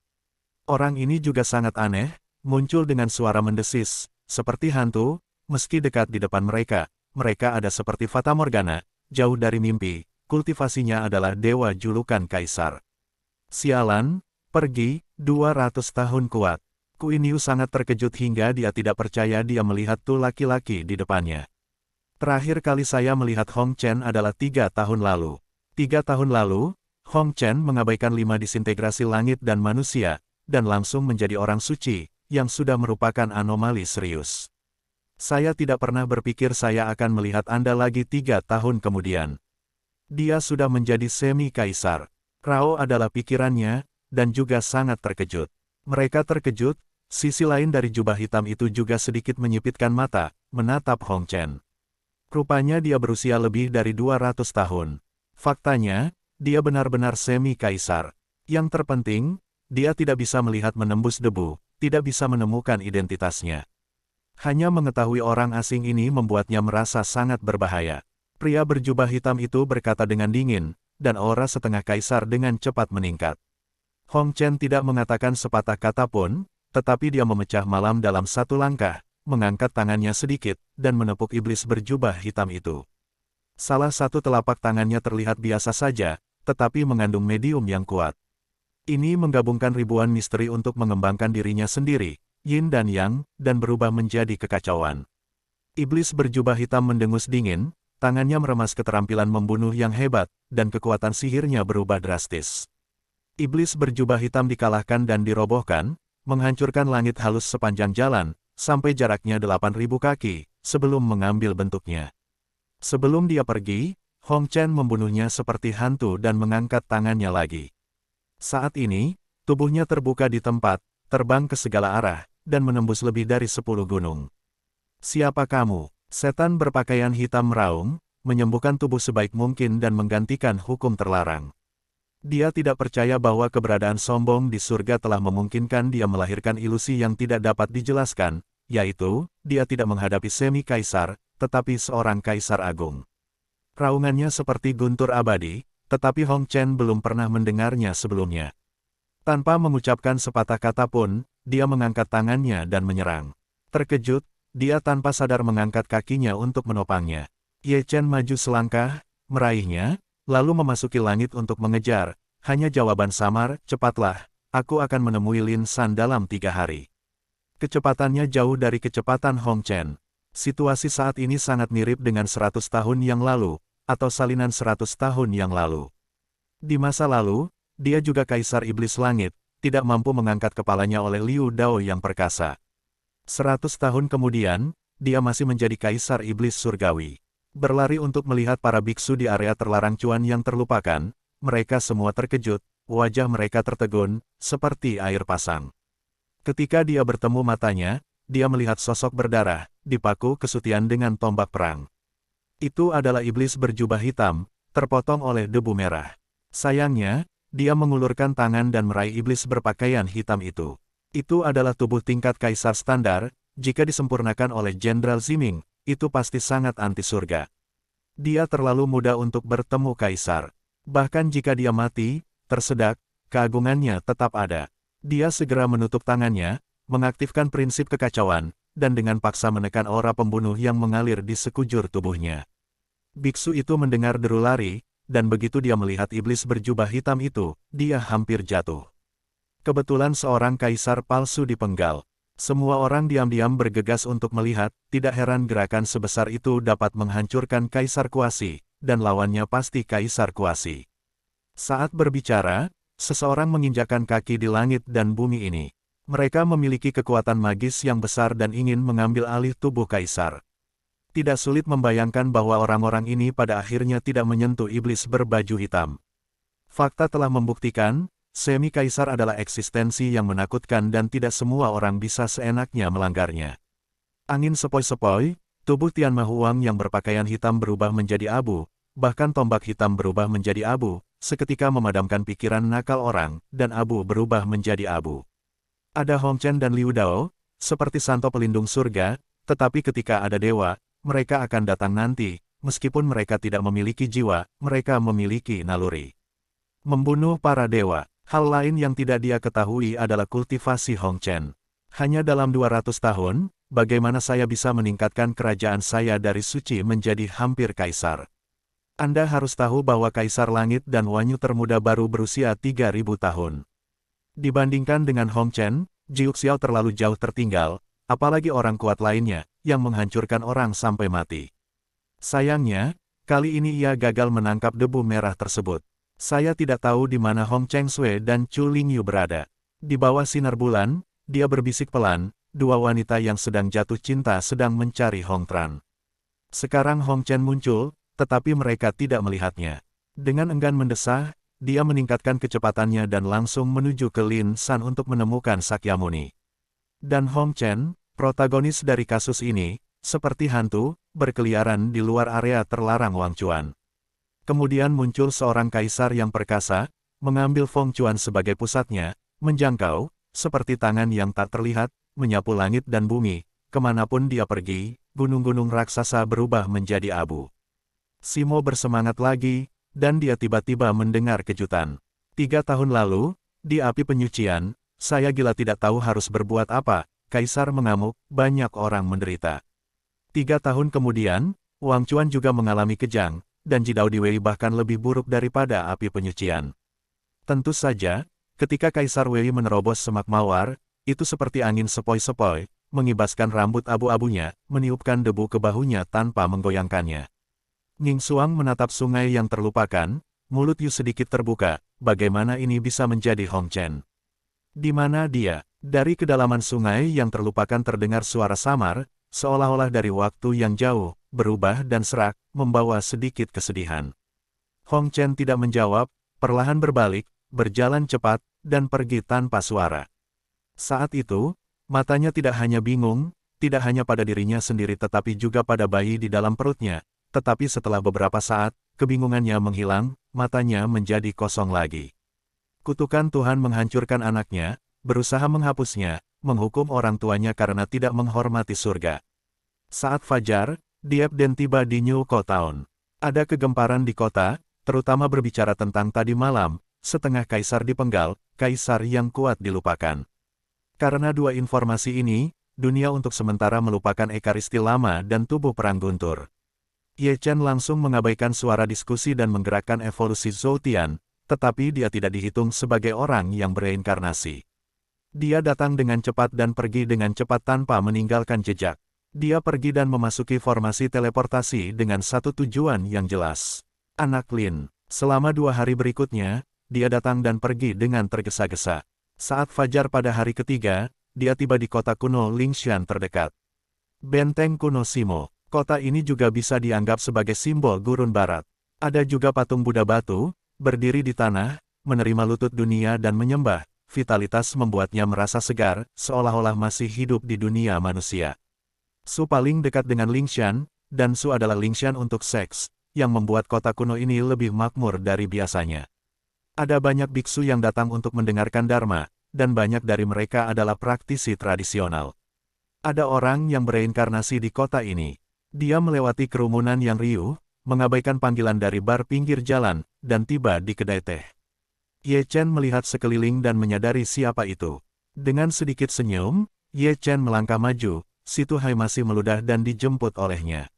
Orang ini juga sangat aneh, muncul dengan suara mendesis, seperti hantu, meski dekat di depan mereka, mereka ada seperti Fata Morgana, jauh dari mimpi, kultivasinya adalah dewa julukan Kaisar. Sialan, pergi, 200 tahun kuat. Kuiniu sangat terkejut hingga dia tidak percaya dia melihat tuh laki-laki di depannya. Terakhir kali saya melihat Hong Chen adalah 3 tahun lalu. 3 tahun lalu, Hong Chen mengabaikan 5 disintegrasi langit dan manusia, dan langsung menjadi orang suci, yang sudah merupakan anomali serius. Saya tidak pernah berpikir saya akan melihat Anda lagi 3 tahun kemudian. Dia sudah menjadi semi-kaisar. Rao adalah pikirannya, dan juga sangat terkejut. Mereka terkejut, sisi lain dari jubah hitam itu juga sedikit menyipitkan mata, menatap Hong Chen. Rupanya dia berusia lebih dari 200 tahun. Faktanya, dia benar-benar semi-kaisar. Yang terpenting, dia tidak bisa melihat menembus debu, tidak bisa menemukan identitasnya. Hanya mengetahui orang asing ini membuatnya merasa sangat berbahaya. Pria berjubah hitam itu berkata dengan dingin, dan aura setengah kaisar dengan cepat meningkat. Hong Chen tidak mengatakan sepatah kata pun, tetapi dia memecah malam dalam satu langkah, mengangkat tangannya sedikit, dan menepuk iblis berjubah hitam itu. Salah satu telapak tangannya terlihat biasa saja, tetapi mengandung medium yang kuat. Ini menggabungkan ribuan misteri untuk mengembangkan dirinya sendiri, yin dan yang, dan berubah menjadi kekacauan. Iblis berjubah hitam mendengus dingin, tangannya meremas keterampilan membunuh yang hebat, dan kekuatan sihirnya berubah drastis. Iblis berjubah hitam dikalahkan dan dirobohkan, menghancurkan langit halus sepanjang jalan, sampai jaraknya 8.000 kaki, sebelum mengambil bentuknya. Sebelum dia pergi, Hong Chen membunuhnya seperti hantu dan mengangkat tangannya lagi. Saat ini, tubuhnya terbuka di tempat, terbang ke segala arah, dan menembus lebih dari 10 gunung. Siapa kamu? Setan berpakaian hitam meraung, menyembuhkan tubuh sebaik mungkin dan menggantikan hukum terlarang. Dia tidak percaya bahwa keberadaan sombong di surga telah memungkinkan dia melahirkan ilusi yang tidak dapat dijelaskan, yaitu, dia tidak menghadapi semi-kaisar, tetapi seorang kaisar agung. Raungannya seperti guntur abadi, tetapi Hong Chen belum pernah mendengarnya sebelumnya. Tanpa mengucapkan sepatah kata pun, dia mengangkat tangannya dan menyerang. Terkejut, dia tanpa sadar mengangkat kakinya untuk menopangnya. Ye Chen maju selangkah, meraihnya, lalu memasuki langit untuk mengejar, hanya jawaban samar, cepatlah, aku akan menemui Lin San dalam 3 hari. Kecepatannya jauh dari kecepatan Hong Chen. Situasi saat ini sangat mirip dengan 100 tahun yang lalu, atau salinan 100 tahun yang lalu. Di masa lalu, dia juga kaisar iblis langit, tidak mampu mengangkat kepalanya oleh Liu Dao yang perkasa. 100 tahun kemudian, dia masih menjadi kaisar iblis surgawi. Berlari untuk melihat para biksu di area terlarang cuan yang terlupakan, mereka semua terkejut, wajah mereka tertegun, seperti air pasang. Ketika dia bertemu matanya, dia melihat sosok berdarah, dipaku kesutian dengan tombak perang. Itu adalah iblis berjubah hitam, terpotong oleh debu merah. Sayangnya, dia mengulurkan tangan dan meraih iblis berpakaian hitam itu. Itu adalah tubuh tingkat kaisar standar, jika disempurnakan oleh Jenderal Ziming, itu pasti sangat anti surga. Dia terlalu muda untuk bertemu kaisar. Bahkan jika dia mati, tersedak, keagungannya tetap ada. Dia segera menutup tangannya, mengaktifkan prinsip kekacauan, dan dengan paksa menekan aura pembunuh yang mengalir di sekujur tubuhnya. Biksu itu mendengar deru lari, dan begitu dia melihat iblis berjubah hitam itu, dia hampir jatuh. Kebetulan seorang kaisar palsu dipenggal. Semua orang diam-diam bergegas untuk melihat, tidak heran gerakan sebesar itu dapat menghancurkan kaisar kuasi, dan lawannya pasti kaisar kuasi. Saat berbicara, seseorang menginjakkan kaki di langit dan bumi ini. Mereka memiliki kekuatan magis yang besar dan ingin mengambil alih tubuh kaisar. Tidak sulit membayangkan bahwa orang-orang ini pada akhirnya tidak menyentuh iblis berbaju hitam. Fakta telah membuktikan, semi-kaisar adalah eksistensi yang menakutkan dan tidak semua orang bisa seenaknya melanggarnya. Angin sepoi-sepoi, tubuh Tian Mahuang yang berpakaian hitam berubah menjadi abu, bahkan tombak hitam berubah menjadi abu, seketika memadamkan pikiran nakal orang, dan abu berubah menjadi abu. Ada Hong Chen dan Liu Dao, seperti santo pelindung surga, tetapi ketika ada dewa, mereka akan datang nanti, meskipun mereka tidak memiliki jiwa, mereka memiliki naluri. Membunuh para dewa. Hal lain yang tidak dia ketahui adalah kultivasi Hong Chen. Hanya dalam 200 tahun, bagaimana saya bisa meningkatkan kerajaan saya dari suci menjadi hampir kaisar? Anda harus tahu bahwa Kaisar Langit dan Wanyu termuda baru berusia 3000 tahun. Dibandingkan dengan Hong Chen, Jiu Xiao terlalu jauh tertinggal, apalagi orang kuat lainnya, yang menghancurkan orang sampai mati. Sayangnya, kali ini ia gagal menangkap debu merah tersebut. Saya tidak tahu di mana Hong Cheng Sui dan Chu Lingyu berada. Di bawah sinar bulan, dia berbisik pelan, dua wanita yang sedang jatuh cinta sedang mencari Hong Tran. Sekarang Hong Chen muncul, tetapi mereka tidak melihatnya. Dengan enggan mendesah, dia meningkatkan kecepatannya dan langsung menuju ke Lin San untuk menemukan Sakyamuni. Dan Hong Chen, protagonis dari kasus ini, seperti hantu, berkeliaran di luar area terlarang Wang Chuan. Kemudian muncul seorang kaisar yang perkasa, mengambil Feng Chuan sebagai pusatnya, menjangkau, seperti tangan yang tak terlihat, menyapu langit dan bumi, kemanapun dia pergi, gunung-gunung raksasa berubah menjadi abu. Simo bersemangat lagi, dan dia tiba-tiba mendengar kejutan. 3 tahun lalu, di api penyucian, saya gila tidak tahu harus berbuat apa, kaisar mengamuk, banyak orang menderita. 3 tahun kemudian, Wang Chuan juga mengalami kejang, dan Jidao Diwei bahkan lebih buruk daripada api penyucian. Tentu saja, ketika Kaisar Wei menerobos semak mawar, itu seperti angin sepoi-sepoi, mengibaskan rambut abu-abunya, meniupkan debu ke bahunya tanpa menggoyangkannya. Ning Xuang menatap sungai yang terlupakan, mulut Yu sedikit terbuka, bagaimana ini bisa menjadi Hong Chen? Di mana dia? Dari kedalaman sungai yang terlupakan terdengar suara samar, seolah-olah dari waktu yang jauh, berubah dan serak, membawa sedikit kesedihan. Hong Chen tidak menjawab, perlahan berbalik, berjalan cepat, dan pergi tanpa suara. Saat itu, matanya tidak hanya bingung, tidak hanya pada dirinya sendiri tetapi juga pada bayi di dalam perutnya, tetapi setelah beberapa saat, kebingungannya menghilang, matanya menjadi kosong lagi. Kutukan Tuhan menghancurkan anaknya, berusaha menghapusnya, menghukum orang tuanya karena tidak menghormati surga. Saat fajar, Diep Den tiba di New Ko Town. Ada kegemparan di kota, terutama berbicara tentang tadi malam, setengah kaisar dipenggal, kaisar yang kuat dilupakan. Karena dua informasi ini, dunia untuk sementara melupakan Ekaristi lama dan tubuh perang guntur. Ye Chen langsung mengabaikan suara diskusi dan menggerakkan evolusi Zhou Tian, tetapi dia tidak dihitung sebagai orang yang bereinkarnasi. Dia datang dengan cepat dan pergi dengan cepat tanpa meninggalkan jejak. Dia pergi dan memasuki formasi teleportasi dengan satu tujuan yang jelas. Anak Lin. Selama 2 hari berikutnya, dia datang dan pergi dengan tergesa-gesa. Saat fajar pada hari ketiga, dia tiba di kota kuno Lingshan terdekat. Benteng kuno Simo. Kota ini juga bisa dianggap sebagai simbol gurun barat. Ada juga patung Buddha batu, berdiri di tanah, menerima lutut dunia dan menyembah. Vitalitas membuatnya merasa segar, seolah-olah masih hidup di dunia manusia. Su paling dekat dengan Lingshan, dan Su adalah Lingshan untuk seks, yang membuat kota kuno ini lebih makmur dari biasanya. Ada banyak biksu yang datang untuk mendengarkan Dharma, dan banyak dari mereka adalah praktisi tradisional. Ada orang yang bereinkarnasi di kota ini. Dia melewati kerumunan yang riuh, mengabaikan panggilan dari bar pinggir jalan, dan tiba di kedai teh. Ye Chen melihat sekeliling dan menyadari siapa itu. Dengan sedikit senyum, Ye Chen melangkah maju. Si Tu Hai masih meludah dan dijemput olehnya.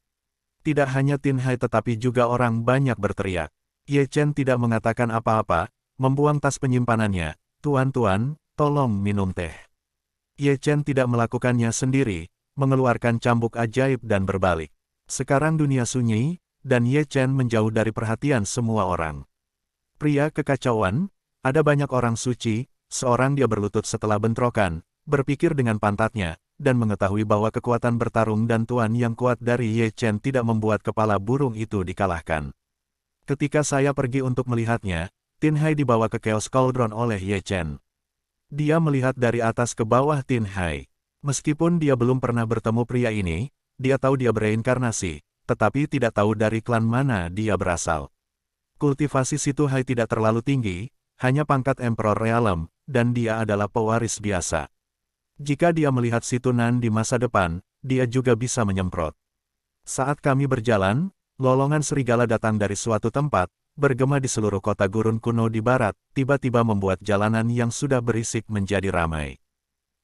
Tidak hanya Tin Hai tetapi juga orang banyak berteriak. Ye Chen tidak mengatakan apa-apa, membuang tas penyimpanannya. Tuan-tuan, tolong minum teh. Ye Chen tidak melakukannya sendiri, mengeluarkan cambuk ajaib dan berbalik. Sekarang dunia sunyi, dan Ye Chen menjauh dari perhatian semua orang. Pria kekacauan, ada banyak orang suci, seorang dia berlutut setelah bentrokan, berpikir dengan pantatnya, dan mengetahui bahwa kekuatan bertarung dan tuan yang kuat dari Ye Chen tidak membuat kepala burung itu dikalahkan. Ketika saya pergi untuk melihatnya, Tin Hai dibawa ke Chaos Cauldron oleh Ye Chen. Dia melihat dari atas ke bawah Tin Hai. Meskipun dia belum pernah bertemu pria ini, dia tahu dia bereinkarnasi, tetapi tidak tahu dari klan mana dia berasal. Kultivasi Situ Hai tidak terlalu tinggi, hanya pangkat Emperor Realm, dan dia adalah pewaris biasa. Jika dia melihat Situ Nan di masa depan, dia juga bisa menyemprot. Saat kami berjalan, lolongan serigala datang dari suatu tempat, bergema di seluruh kota gurun kuno di barat, tiba-tiba membuat jalanan yang sudah berisik menjadi ramai.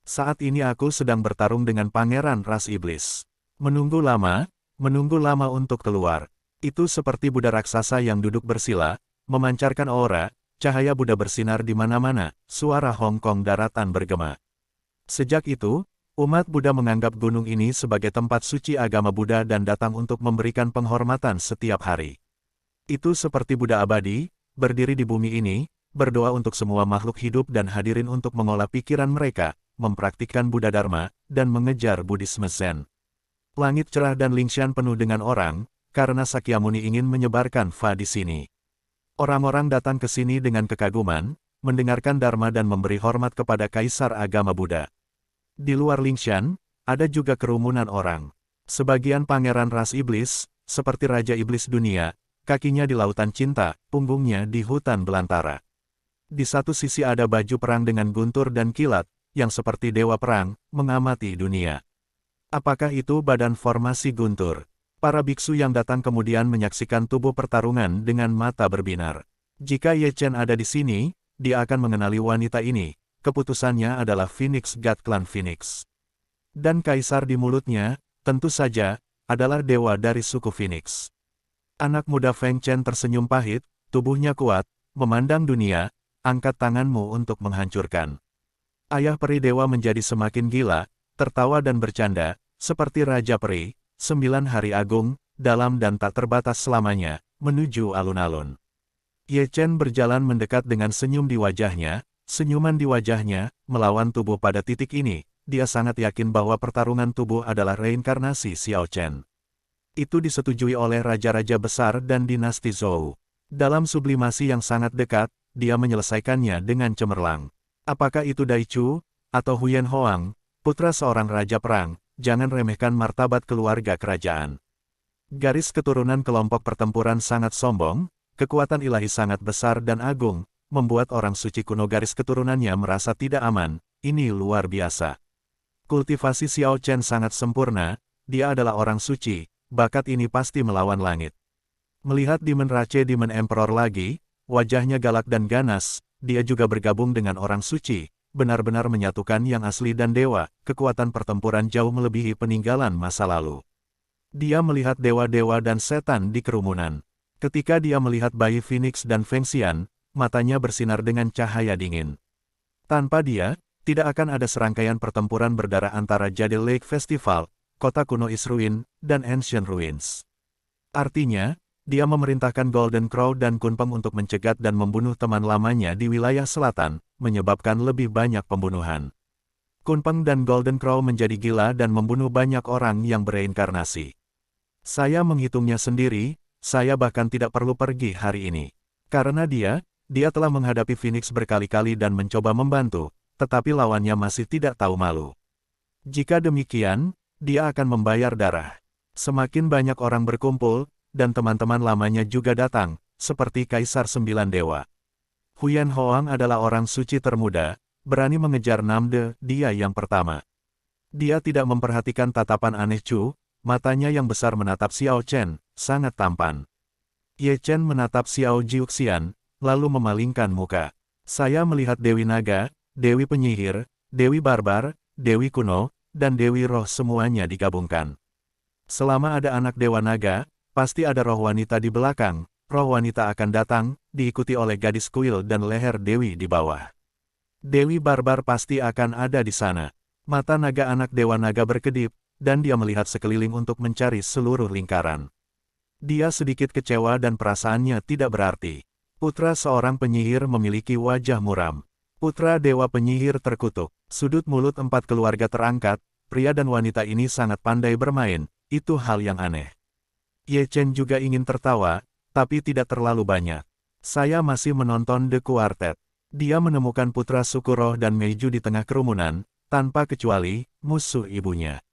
Saat ini aku sedang bertarung dengan pangeran ras iblis. Menunggu lama untuk keluar. Itu seperti Buddha raksasa yang duduk bersila, memancarkan aura, cahaya Buddha bersinar di mana-mana, suara Hongkong daratan bergema. Sejak itu, umat Buddha menganggap gunung ini sebagai tempat suci agama Buddha dan datang untuk memberikan penghormatan setiap hari. Itu seperti Buddha abadi, berdiri di bumi ini, berdoa untuk semua makhluk hidup dan hadirin untuk mengolah pikiran mereka, mempraktikkan Buddha Dharma, dan mengejar Buddhisme Zen. Langit cerah dan Lingshan penuh dengan orang, karena Sakyamuni ingin menyebarkan Fa di sini. Orang-orang datang ke sini dengan kekaguman, mendengarkan Dharma dan memberi hormat kepada Kaisar Agama Buddha. Di luar Lingshan, ada juga kerumunan orang. Sebagian pangeran ras iblis, seperti Raja Iblis Dunia, kakinya di lautan cinta, punggungnya di hutan belantara. Di satu sisi ada baju perang dengan guntur dan kilat, yang seperti dewa perang, mengamati dunia. Apakah itu badan formasi guntur? Para biksu yang datang kemudian menyaksikan tubuh pertarungan dengan mata berbinar. Jika Ye Chen ada di sini, dia akan mengenali wanita ini. Keputusannya adalah Phoenix God Clan Phoenix. Dan kaisar di mulutnya, tentu saja, adalah dewa dari suku Phoenix. Anak muda Feng Chen tersenyum pahit, tubuhnya kuat, memandang dunia, angkat tanganmu untuk menghancurkan. Ayah peri dewa menjadi semakin gila, tertawa dan bercanda, seperti Raja Peri, 9 hari agung, dalam dan tak terbatas selamanya, menuju alun-alun. Ye Chen berjalan mendekat dengan senyum di wajahnya, senyuman di wajahnya, melawan tubuh pada titik ini, dia sangat yakin bahwa pertarungan tubuh adalah reinkarnasi Xiao Chen. Itu disetujui oleh raja-raja besar dan dinasti Zhou. Dalam sublimasi yang sangat dekat, dia menyelesaikannya dengan cemerlang. Apakah itu Dai Chu, atau Huyen Hoang, putra seorang raja perang? Jangan remehkan martabat keluarga kerajaan. Garis keturunan kelompok pertempuran sangat sombong, kekuatan ilahi sangat besar dan agung, membuat orang suci kuno garis keturunannya merasa tidak aman. Ini luar biasa. Kultivasi Xiao Chen sangat sempurna, dia adalah orang suci, bakat ini pasti melawan langit. Melihat Demon Rache Demon Emperor lagi, wajahnya galak dan ganas, dia juga bergabung dengan orang suci, benar-benar menyatukan yang asli dan dewa, kekuatan pertempuran jauh melebihi peninggalan masa lalu. Dia melihat dewa-dewa dan setan di kerumunan. Ketika dia melihat bayi Phoenix dan Feng Xian, matanya bersinar dengan cahaya dingin. Tanpa dia, tidak akan ada serangkaian pertempuran berdarah antara Jade Lake Festival, kota kuno East Ruin, dan Ancient Ruins. Artinya, dia memerintahkan Golden Crow dan Kunpeng untuk mencegat dan membunuh teman lamanya di wilayah selatan, menyebabkan lebih banyak pembunuhan. Kunpeng dan Golden Crow menjadi gila dan membunuh banyak orang yang bereinkarnasi. Saya menghitungnya sendiri, saya bahkan tidak perlu pergi hari ini. Karena dia telah menghadapi Phoenix berkali-kali dan mencoba membantu, tetapi lawannya masih tidak tahu malu. Jika demikian, dia akan membayar darah. Semakin banyak orang berkumpul, dan teman-teman lamanya juga datang, seperti Kaisar 9 Dewa. Huyen Hoang adalah orang suci termuda, berani mengejar Namde, dia yang pertama. Dia tidak memperhatikan tatapan aneh Chu, matanya yang besar menatap Xiao Chen, sangat tampan. Ye Chen menatap Xiao Jiuxian, lalu memalingkan muka. Saya melihat Dewi Naga, Dewi Penyihir, Dewi Barbar, Dewi Kuno, dan Dewi Roh semuanya digabungkan. Selama ada anak Dewa Naga, pasti ada roh wanita di belakang, roh wanita akan datang, diikuti oleh gadis kuil dan leher Dewi di bawah. Dewi Barbar pasti akan ada di sana. Mata naga anak Dewa Naga berkedip, dan dia melihat sekeliling untuk mencari seluruh lingkaran. Dia sedikit kecewa dan perasaannya tidak berarti. Putra seorang penyihir memiliki wajah muram. Putra Dewa Penyihir terkutuk. Sudut mulut 4 keluarga terangkat, pria dan wanita ini sangat pandai bermain, itu hal yang aneh. Ye Chen juga ingin tertawa, tapi tidak terlalu banyak. Saya masih menonton The Quartet. Dia menemukan putra suku Roh dan Meiju di tengah kerumunan, tanpa kecuali musuh ibunya.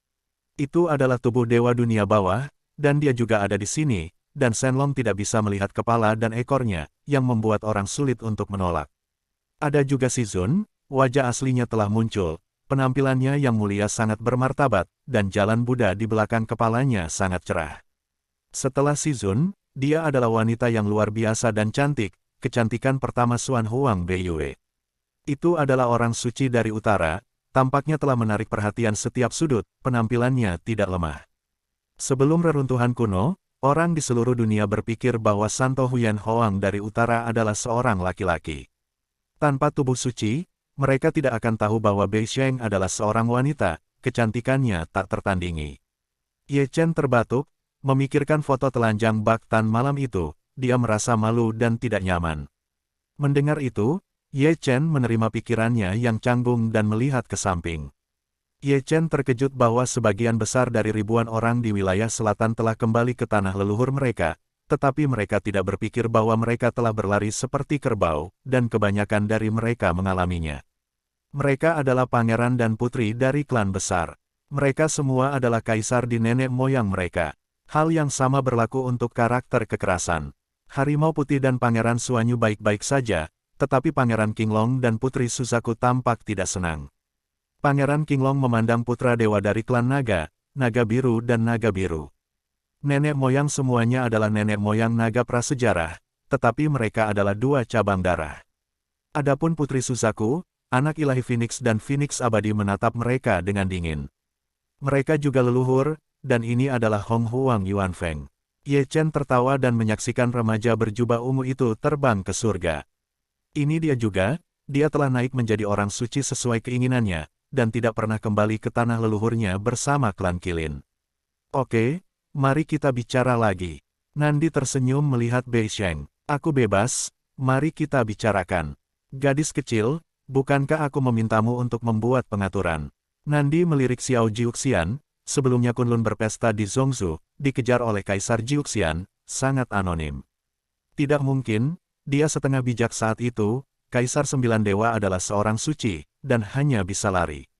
Itu adalah tubuh Dewa Dunia Bawah, dan dia juga ada di sini, dan Shenlong tidak bisa melihat kepala dan ekornya, yang membuat orang sulit untuk menolak. Ada juga Si Zun, wajah aslinya telah muncul, penampilannya yang mulia sangat bermartabat, dan jalan Buddha di belakang kepalanya sangat cerah. Setelah Si Zun, dia adalah wanita yang luar biasa dan cantik, kecantikan pertama Xuan Huang Beiyue. Itu adalah orang suci dari utara, tampaknya telah menarik perhatian setiap sudut, penampilannya tidak lemah. Sebelum reruntuhan kuno, orang di seluruh dunia berpikir bahwa Santo Huyan Hoang dari utara adalah seorang laki-laki. Tanpa tubuh suci, mereka tidak akan tahu bahwa Bei Sheng adalah seorang wanita, kecantikannya tak tertandingi. Ye Chen terbatuk, memikirkan foto telanjang Bak Tan malam itu, dia merasa malu dan tidak nyaman. Mendengar itu, Ye Chen menerima pikirannya yang canggung dan melihat ke samping. Ye Chen terkejut bahwa sebagian besar dari ribuan orang di wilayah selatan telah kembali ke tanah leluhur mereka, tetapi mereka tidak berpikir bahwa mereka telah berlari seperti kerbau, dan kebanyakan dari mereka mengalaminya. Mereka adalah pangeran dan putri dari klan besar. Mereka semua adalah kaisar di nenek moyang mereka. Hal yang sama berlaku untuk karakter kekerasan. Harimau putih dan pangeran Suanyu baik-baik saja, tetapi pangeran Qinglong dan putri Suzaku tampak tidak senang. Pangeran Qinglong memandang putra dewa dari klan naga, naga biru dan naga biru. Nenek moyang semuanya adalah nenek moyang naga prasejarah, tetapi mereka adalah dua cabang darah. Adapun putri Suzaku, anak ilahi Phoenix dan Phoenix abadi menatap mereka dengan dingin. Mereka juga leluhur, dan ini adalah Hong Huang Yuan Feng. Ye Chen tertawa dan menyaksikan remaja berjubah ungu itu terbang ke surga. Ini dia juga, dia telah naik menjadi orang suci sesuai keinginannya, dan tidak pernah kembali ke tanah leluhurnya bersama klan Qilin. Oke, mari kita bicara lagi. Nandi tersenyum melihat Bei Sheng. Aku bebas, mari kita bicarakan. Gadis kecil, bukankah aku memintamu untuk membuat pengaturan? Nandi melirik Xiao Jiuxian, sebelumnya Kunlun berpesta di Zhongzhou, dikejar oleh Kaisar Jiuxian, sangat anonim. Tidak mungkin, dia setengah bijak saat itu, Kaisar Sembilan Dewa adalah seorang suci, dan hanya bisa lari.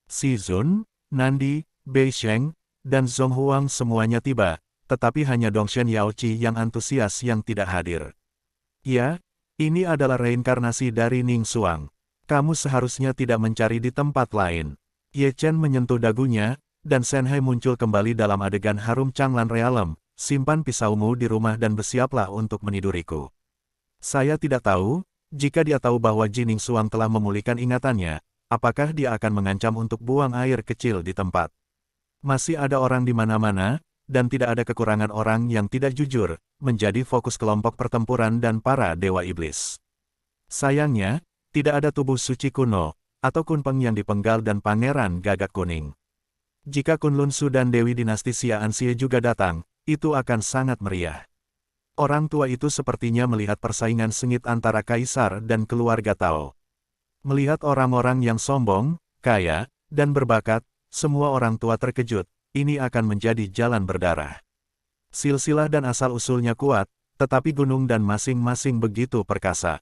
Si Zun, Nandi, Bei Sheng, dan Zhong Huang semuanya tiba, tetapi hanya Dongshen Yaoqi yang antusias yang tidak hadir. Ya, ini adalah reinkarnasi dari Ning Xuang. Kamu seharusnya tidak mencari di tempat lain. Ye Chen menyentuh dagunya, dan Shen He muncul kembali dalam adegan harum Changlan Realem, simpan pisaumu di rumah dan bersiaplah untuk meniduriku. Saya tidak tahu, jika dia tahu bahwa Jining Xuang telah memulihkan ingatannya, apakah dia akan mengancam untuk buang air kecil di tempat. Masih ada orang di mana-mana, dan tidak ada kekurangan orang yang tidak jujur, menjadi fokus kelompok pertempuran dan para dewa iblis. Sayangnya, tidak ada tubuh suci kuno, atau Kunpeng yang dipenggal dan pangeran gagak kuning. Jika Kunlun Su dan Dewi dinasti Xia Anxie juga datang, itu akan sangat meriah. Orang tua itu sepertinya melihat persaingan sengit antara kaisar dan keluarga Tao. Melihat orang-orang yang sombong, kaya, dan berbakat, semua orang tua terkejut, ini akan menjadi jalan berdarah. Silsilah dan asal-usulnya kuat, tetapi gunung dan masing-masing begitu perkasa.